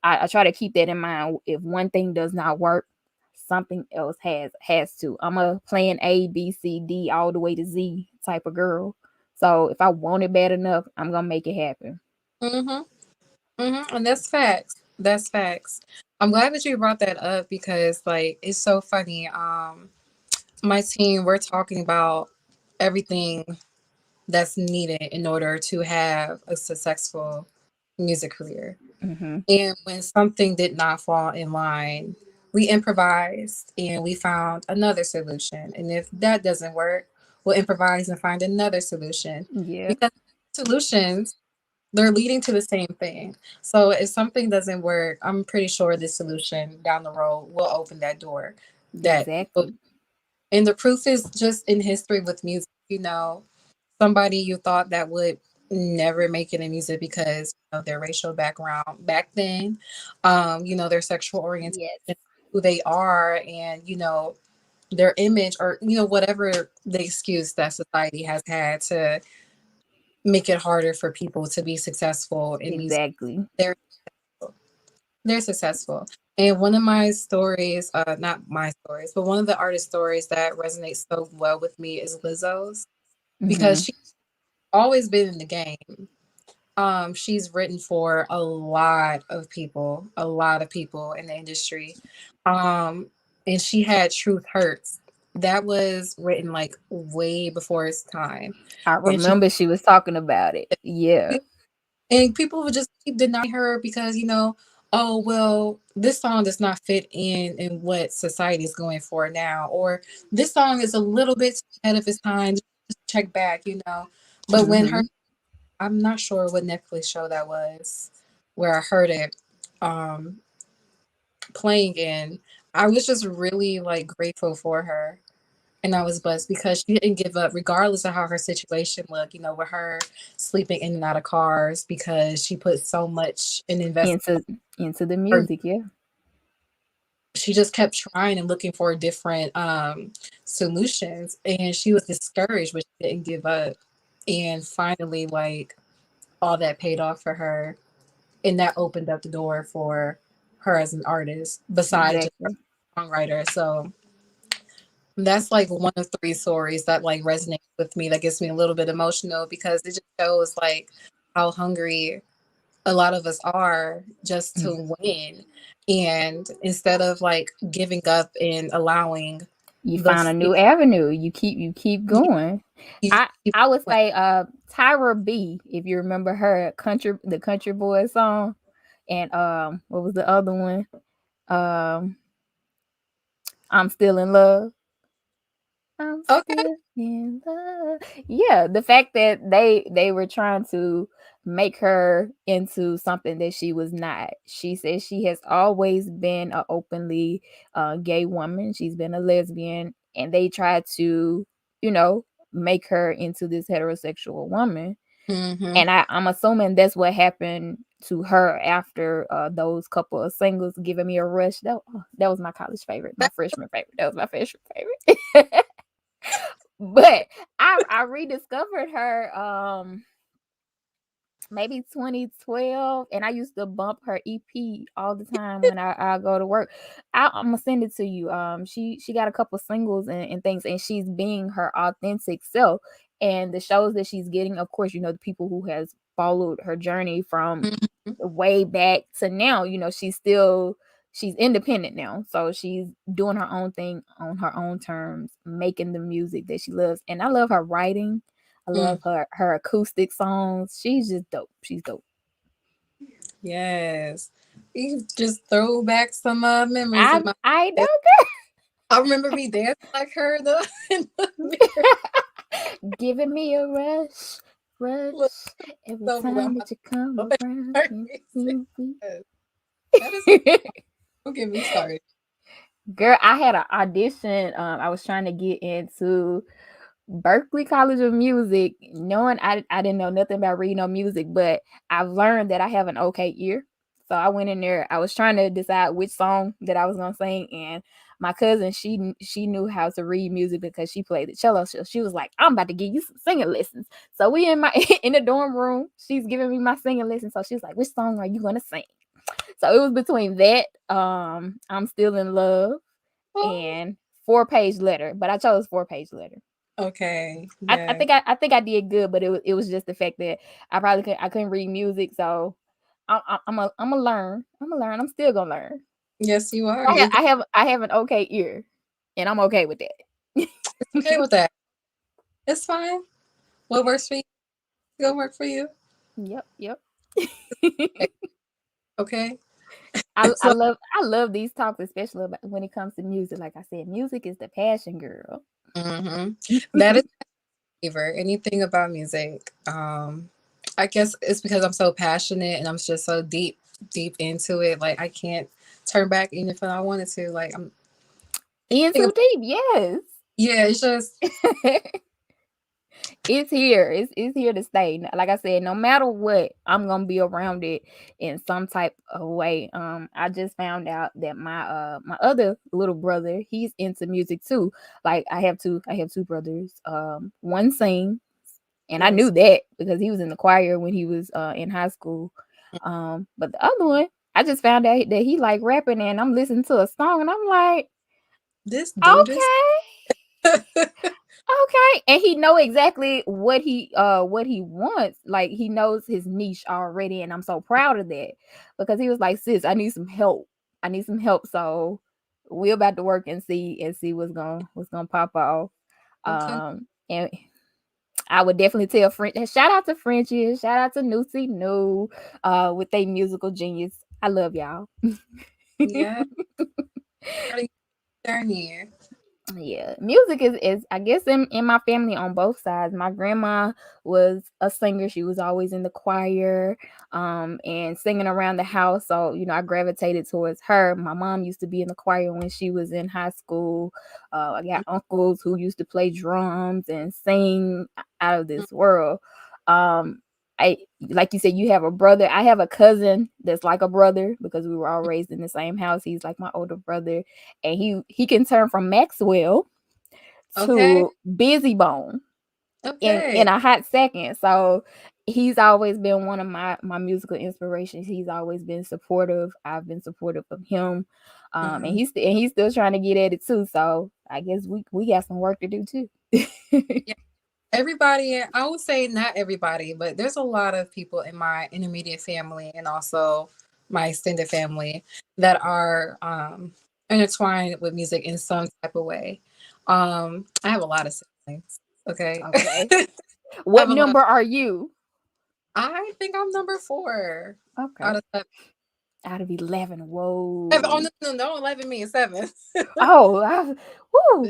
I try to keep that in mind. If one thing does not work, something else has to. I'm a plan A, B, C, D all the way to Z type of girl. So if I want it bad enough, I'm gonna make it happen. mhm, mhm, and that's facts. That's facts. I'm glad that you brought that up because, like, it's so funny. My team, we're talking about everything that's needed in order to have a successful music career. Mm-hmm. And when something did not fall in line, we improvised and we found another solution. And if that doesn't work, we'll improvise and find another solution. Yeah, Because solutions, they're leading to the same thing. So if something doesn't work, I'm pretty sure this solution down the road will open that door that people, exactly. and the proof is just in history with music. Somebody you thought that would never make it in music because their racial background back then, their sexual orientation, Yes, who they are, and their image, or whatever the excuse that society has had to make it harder for people to be successful in music. exactly. They're they're successful. And one of my stories, not my stories, but one of the artist stories that resonates so well with me is Lizzo's, because Mm-hmm. she's always been in the game. She's written for a lot of people in the industry. Um, and she had Truth Hurts. That was written like way before its time. I And she remember she was talking about it. Yeah. and people would just keep denying her because, oh well, this song does not fit in what society is going for now, or this song is a little bit ahead of its time. Just check back. But when her Mm-hmm. I'm not sure what Netflix show that was where I heard it um playing in. I was just really like grateful for her. And I was blessed because she didn't give up, regardless of how her situation looked, with her sleeping in and out of cars, because she put so much in investment. Into the Her, music, yeah. she just kept trying and looking for different solutions. And she was discouraged, but she didn't give up. And finally, like, all that paid off for her, and that opened up the door for her as an artist besides just Exactly. a songwriter. So that's like one of three stories that like resonates with me, that gets me a little bit emotional, because it just shows like how hungry a lot of us are just Mm. to win. And instead of like giving up and allowing You find a the new avenue. You keep going. I would say Tyra B, if you remember her the country boy song. And what was the other one? Um I'm still in love. I'm okay. still in love. Yeah, the fact that they were trying to make her into something that she was not. She says she has always been an openly gay woman. She's been a lesbian, and they tried to, you know, make her into this heterosexual woman. Mm-hmm. And I'm assuming that's what happened to her after those couple of singles, "Giving Me a Rush." That was my college favorite, my freshman favorite. That was my freshman favorite. But I rediscovered her maybe 2012, and I used to bump her EP all the time when I go to work. I'm gonna send it to you. She got a couple singles and things, and she's being her authentic self. And the shows that she's getting, of course, the people who has followed her journey from Mm-hmm. way back to now, she's independent now. So she's doing her own thing on her own terms, making the music that she loves. And I love her writing. I love her acoustic songs. She's just dope. She's dope. Yes. You just throw back some memories I in my I head. know. I remember me dancing like her in the mirror. Giving me a rush, Look, rush every so time I'm that you come around. yes. That is don't get me started. Girl, I had an audition. I was trying to get into Berkeley College of Music, knowing I didn't know nothing about reading or music, but I've learned that I have an okay ear. So I went in there. I was trying to decide which song that I was gonna sing, and my cousin, she knew how to read music because she played the cello. So she was like, "I'm about to give you some singing lessons." So we in my in the dorm room. She's giving me my singing lessons. So she's like, "Which song are you gonna sing?" So it was between that, "I'm Still in Love," Oh, and "4 Page Letter," but I chose "4 Page Letter." okay. I Yeah. think I did good, but it was just the fact that I couldn't read music, so I'm a learn. I'm a learn. I'm still gonna learn. Yes, you are. I have You're I have I have an okay ear, and I'm okay with that. okay with that. It's fine. What works for you is gonna work for you. Yep, yep. Okay. I So love I love these talks, especially when it comes to music. Like I said, music is the passion, girl. mhm. That is my favorite. Anything about music. I guess it's because I'm so passionate and I'm just so deep into it. Like I can't turn back even if I wanted to. Like I'm In think too of, deep, yes. yeah, it's just It's here. It's here to stay. Like I said, no matter what, I'm gonna be around it in some type of way. I just found out that my other little brother, he's into music too. Like I have two brothers. One sings, and I knew yes. that because he was in the choir when he was in high school. But the other one, I just found out that he like rapping, and I'm listening to a song, and I'm like, This dude is okay. Okay, and he know exactly what he wants. Like he knows his niche already, and I'm so proud of that because he was like, "Sis, I need some help. I need some help." So we're about to work and see what's gonna pop off. okay. And I would definitely tell French. Shout out to Frenchie. Shout out to Nucy New, with their musical genius. I love y'all. Yeah. Starting journey. Yeah, music is I guess in my family on both sides. My grandma was a singer. She was always in the choir, and singing around the house. So I gravitated towards her. My mom used to be in the choir when she was in high school. I got uncles who used to play drums and sing out of this world. I Like you said, you have a brother. I have a cousin that's like a brother because we were all raised in the same house. He's like my older brother, and he can turn from Maxwell Okay. to Busy Bone in Okay. a hot second. So he's always been one of my musical inspirations. He's always been supportive. I've been supportive of him. And Hmm. he's still trying to get at it too. So I guess we got some work to do too. Yeah. Everybody, I would say not everybody, but there's a lot of people in my intermediate family and also my extended family that are intertwined with music in some type of way. I have a lot of siblings. Okay. Okay. I What have a lot. number are you? I think I'm number 4 out Okay. of 7. Out of 11. 7. Oh Whoa. no, no, no, 11 means 7. Oh, woo.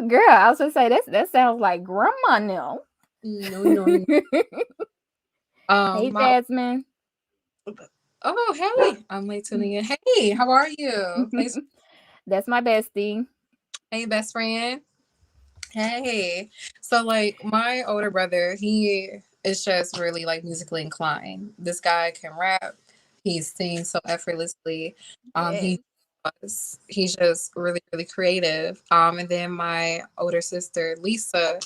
Girl, I was gonna say that sounds like grandma now. No, no, no. Hey, My Jasmine. oh hey, I'm late tuning in. Hey, how are you? Thanks. That's my bestie. Hey, best friend. Hey. So like my older brother, he is just really like musically inclined. This guy can rap. He sings so effortlessly. Yes. He's just really, really creative. And then my older sister, Lisa,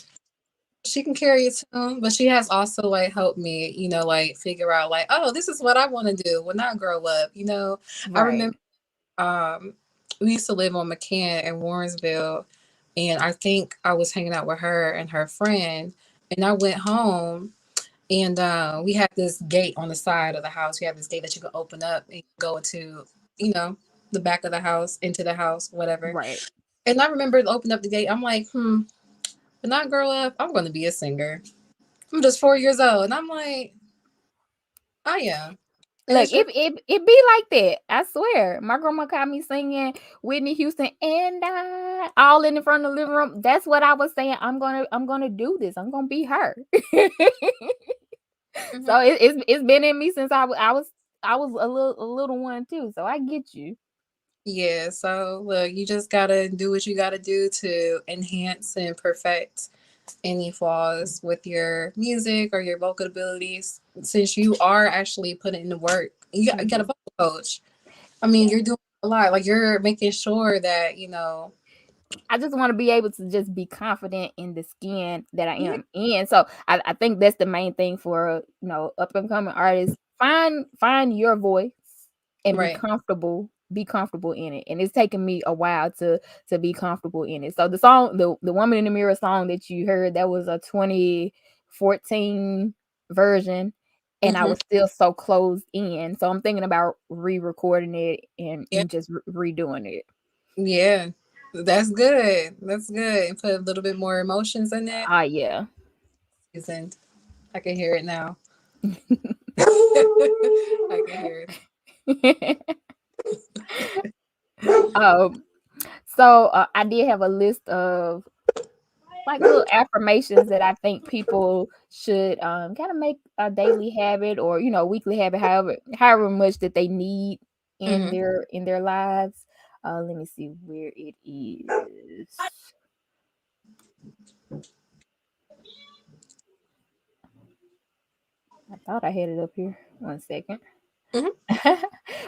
she can carry a tune, but she has also like helped me, like figure out like, oh, this is what I want to do when I grow up. I Right. remember um we used to live on McCann in Warrensville, and I think I was hanging out with her and her friend, and I went home, and we had this gate on the side of the house. We have this gate that you can open up and go into, you know, the back of the house, into the house, whatever. Right. And I remember opening up the gate. I'm like, when I grow up, I'm going to be a singer. I'm just 4 years old, and I'm like, I am. And Look, it's just, it be like that. I swear. My grandma caught me singing Whitney Houston and I all in the front of the living room. That's what I was saying. I'm gonna do this. I'm gonna be her. mhm. So it's been in me since I was a little one too. So I get you. Yeah. So look, you just gotta do what you gotta do to enhance and perfect any flaws with your music or your vocal abilities. Since you are actually putting in the work, you got a Mhm. vocal coach. I mean, Yeah. you're doing a lot. Like you're making sure that I just want to be able to just be confident in the skin that I Yeah. am in. So I think that's the main thing for up and coming artists. Find your voice and be Right. comfortable. Be comfortable in it. And it's taken me a while to be comfortable in it. So the song, the Woman in the Mirror song that you heard, that was a 2014 version. And I Hmm. was still so closed in. So I'm thinking about re-recording it and, Yeah. and just redoing it. Yeah. That's good. That's good. And put a little bit more emotions in it. Ah, yeah. Seasoned. I can hear it now. I can hear it. um, so I did have a list of like little affirmations that I think people should kind of make a daily habit or weekly habit, however much that they need in Hmm. their lives. Let me see where it is. I thought I had it up here. 1 second. Hmm.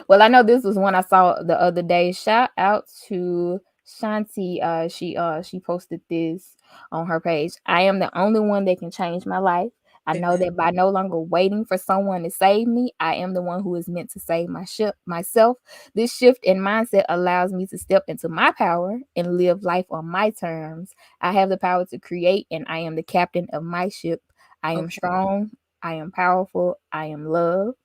Well, I know this was one I saw the other day. Shout out to Shanti. She posted this on her page. I am the only one that can change my life. I know Amen. that by no longer waiting for someone to save me, I am the one who is meant to save myself. This shift in mindset allows me to step into my power and live life on my terms. I have the power to create, and I am the captain of my ship. I am Okay. strong. I am powerful. I am loved.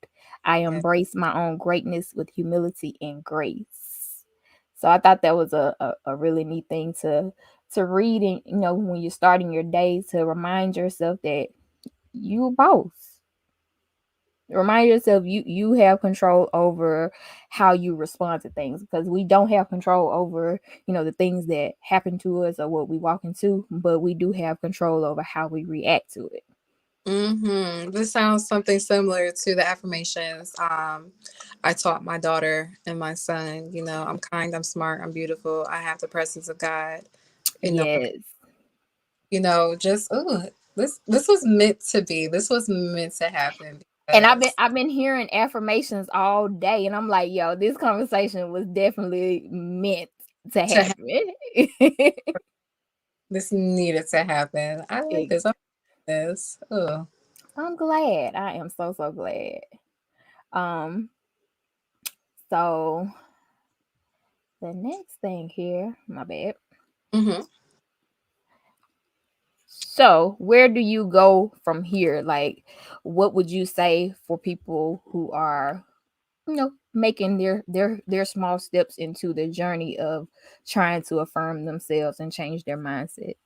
I Yeah. embrace my own greatness with humility and grace. So I thought that was a really neat thing to read, and when you're starting your day, to remind yourself that you a boss. Remind yourself you have control over how you respond to things, because we don't have control over the things that happen to us or what we walk into, but we do have control over how we react to it. This sounds something similar to the affirmations I taught my daughter and my son. I'm kind, I'm smart, I'm beautiful, I have the presence of God. You know, Yes. just this was meant to be. This was meant to happen And I've been because I've been hearing affirmations all day, and I'm like, yo, this conversation was definitely meant to to ha- happen. this needed to happen. I like Ex- this. I like this. Oh. I'm glad. I am so glad. Um, so the next thing here, my bad. Hmm. So where do you go from here? Like, what would you say for people who are making their small steps into the journey of trying to affirm themselves and change their mindset.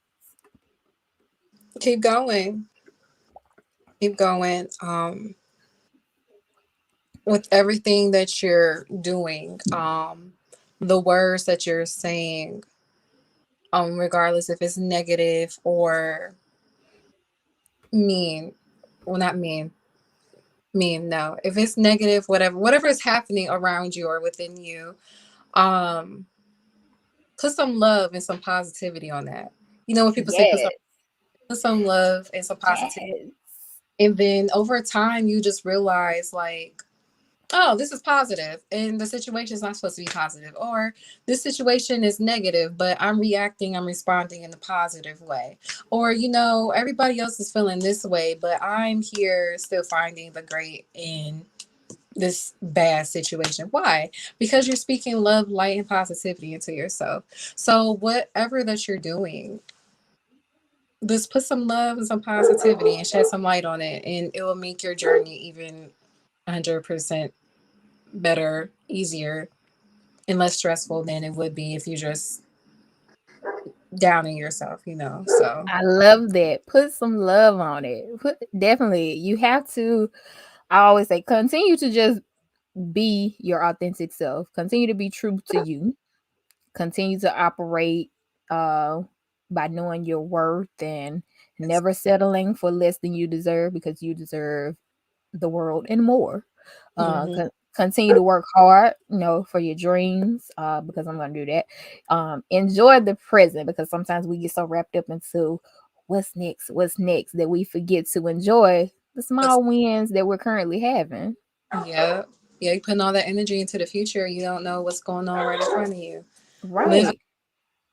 Keep going. Keep going. With everything that you're doing, the words that you're saying, regardless if it's negative or mean, well, not mean, no. If it's negative, whatever is happening around you or within you, um, put some love and some positivity on that. You know, when people say Yes, put some love and some positivity, yes, and then over time you just realize like, oh, this is positive, and the situation is not supposed to be positive, or this situation is negative, but I'm responding in a positive way, or everybody else is feeling this way, but I'm here still finding the great in this bad situation. Why? Because you're speaking love, light, and positivity into yourself. So whatever that you're doing, just put some love and some positivity and shed some light on it, and it will make your journey even 100% better, easier, and less stressful than it would be if you just downing yourself. So I love that. Put some love on it. Definitely, you have to. I always say, continue to just be your authentic self. Continue to be true to you. Continue to operate uh by knowing your worth and never settling for less than you deserve, because you deserve the world and more. hmm Continue to work hard, for your dreams, because I'm going to do that. Enjoy the present, because sometimes we get so wrapped up into what's next, that we forget to enjoy the small wins that we're currently having. yeah, yeah, you putting all that energy into the future, you don't know what's going on right in front of you. live Right.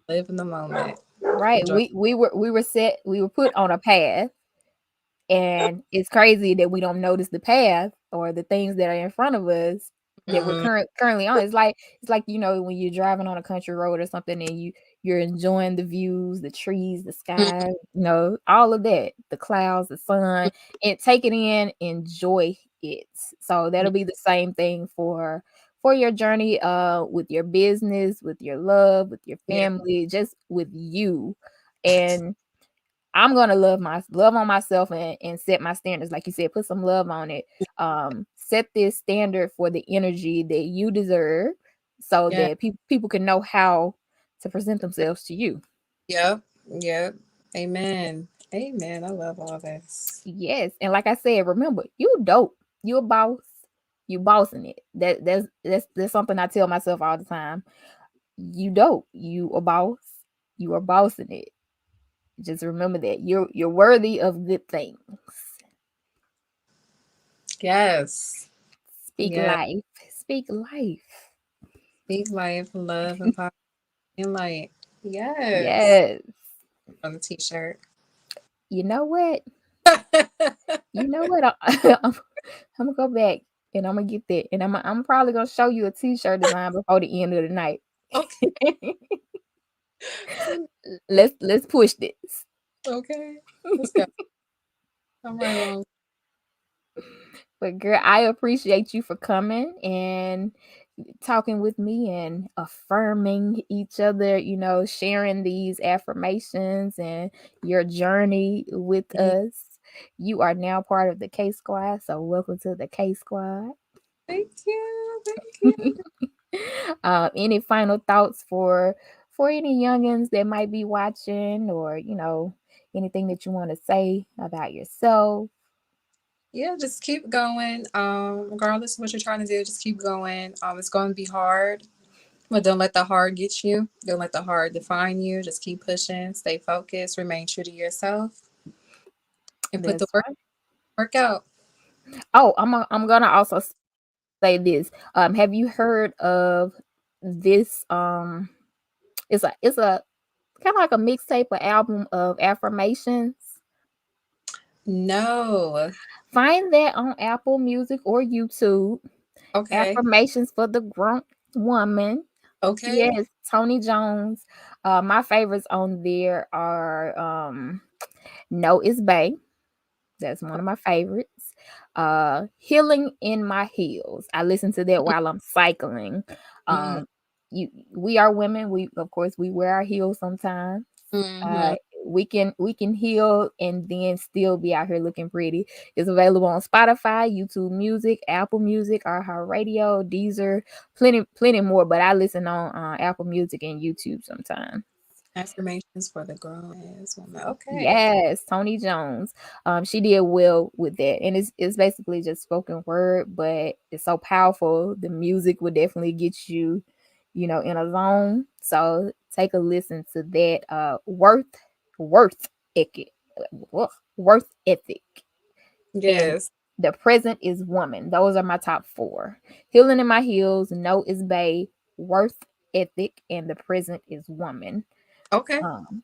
live in the moment. Right. Enjoy. We were put on a path. And it's crazy that we don't notice the path or the things that are in front of us that we're hmm currently on. It's like when you're driving on a country road or something, and you're enjoying the views, the trees, the sky, all of that, the clouds, the sun, and take it in, enjoy it. So that'll be the same thing for your journey, with your business, with your love, with your yeah, family, just with you. And I'm gonna love on myself, and set my standards, like you said, put some love on it. Set this standard for the energy that you deserve, so yeah, that people can know how to present themselves to you. yep, yep. Amen, amen. I love all this. Yes, and like I said, remember, you dope. You a boss. You bossing it. That's something I tell myself all the time. You dope. You a boss. You are bossing it. Just remember that you're worthy of good things. Yes, Speak yes. life. Speak life. Speak life, love, and positive and light. Yes, Yes. on the t-shirt. You know what? You know what? I'm gonna go back, and I'm gonna get that, and I'm probably gonna show you a t-shirt design before the end of the night. Okay. Let's push this. Okay. Let's go. I'm right along. But girl, I appreciate you for coming and talking with me and affirming each other, sharing these affirmations and your journey with Mhm. us. You are now part of the K Squad, so welcome to the K Squad. Thank you. Thank you. Any final thoughts for any youngins that might be watching, or anything that you want to say about yourself? Yeah, just keep going. Regardless of what you're trying to do, just keep going. It's going to be hard, but don't let the hard get you. Don't let the hard define you. Just keep pushing. Stay focused. Remain true to yourself, and put the That's work out. Oh, I'm gonna also say this. Have you heard of this? It's a kind of like a mixtape, or album of affirmations. No. Find that on Apple Music or YouTube. Okay. Affirmations for the Grown Woman. Okay. Yes, Tony Jones. My favorites on there are No Is Bay. That's one of my favorites. Healing in My Heels. I listen to that while I'm cycling. Mm-hmm. Um, we are women. We of course we wear our heels sometimes. Mm-hmm. Uh, we can heal and then still be out here looking pretty. It's available on Spotify, YouTube Music, Apple Music, Radio, Deezer, plenty more. But I listen on Apple Music and YouTube sometimes. Affirmations for the grown ass woman. Okay. Yes, Tony Jones. She did well with that, and it's basically just spoken word, but it's so powerful. The music would definitely get you, in a zone. So take a listen to that. Worth ethic, worth ethic, and Yes. the present is woman. Those are my top four. Healing in My Heels, No is Bay, Worth ethic, and the present is woman. Okay.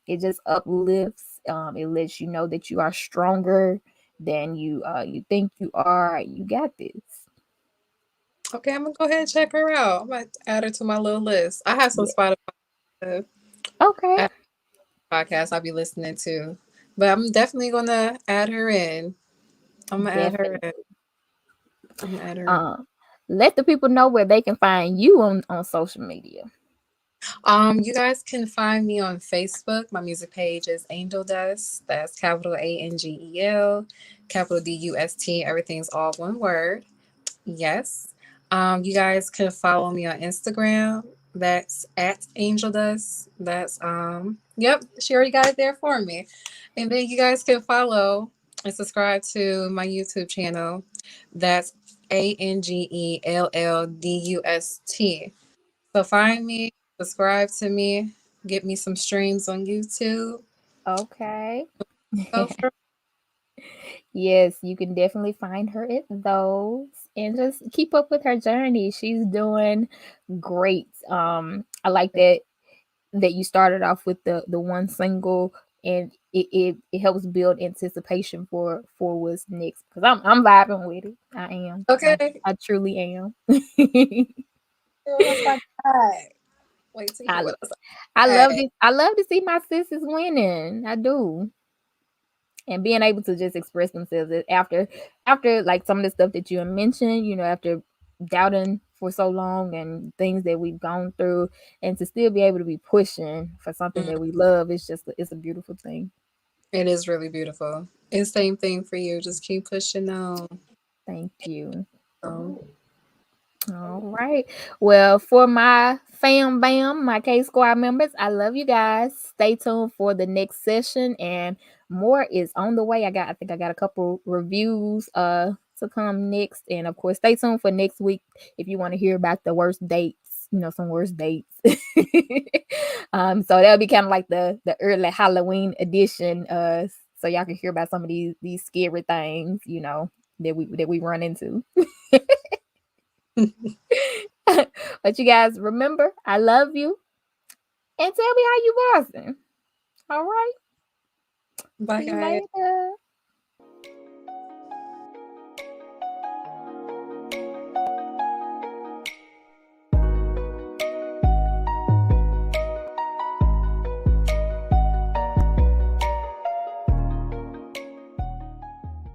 It just uplifts. It lets you know that you are stronger than you think you are. You got this. Okay, I'm gonna go ahead and check her out. I'm gonna add her to my little list. I have some Yeah. Spotify Okay. uh, podcasts I'll be listening to, but I'm definitely gonna add her in. I'm gonna add her Definitely. in. I'm gonna add her in. Um, Let the people know where they can find you on social media. You guys can find me on Facebook. My music page is AngelDust. That's capital ANGEL, capital DUST. Everything's all one word. Yes. You guys can follow me on Instagram. That's at Angel Dust. That's yep, she already got it there for me. And then you guys can follow and subscribe to my YouTube channel. That's AngelLDust. So find me, subscribe to me, get me some streams on YouTube. Okay. Go for Yes, you can definitely find her at those and just keep up with her journey. She's doing great. I like that you started off with the one single, and it helps build anticipation for what's next, because I'm vibing with it. I am. okay. I truly am. Girl, oh my God. Wait to hear I what else I I love had. this. I love to see my sisters winning. I do. And being able to just express themselves after like some of the stuff that you mentioned, after doubting for so long and things that we've gone through, and to still be able to be pushing for something that we love, it's a beautiful thing. It is really beautiful. And same thing for you. Just keep pushing on. Thank you. Um, All right. Well, for my fam bam, my K Squad members, I love you guys. Stay tuned for the next session, and more is on the way. I think I got a couple reviews to come next. And of course, stay tuned for next week if you want to hear about the worst dates, some worst dates. So that'll be kind of like the early Halloween edition. So y'all can hear about some of these scary things, that we run into. But you guys remember, I love you, and tell me how you buzzing. All right. bye, See you guys. later.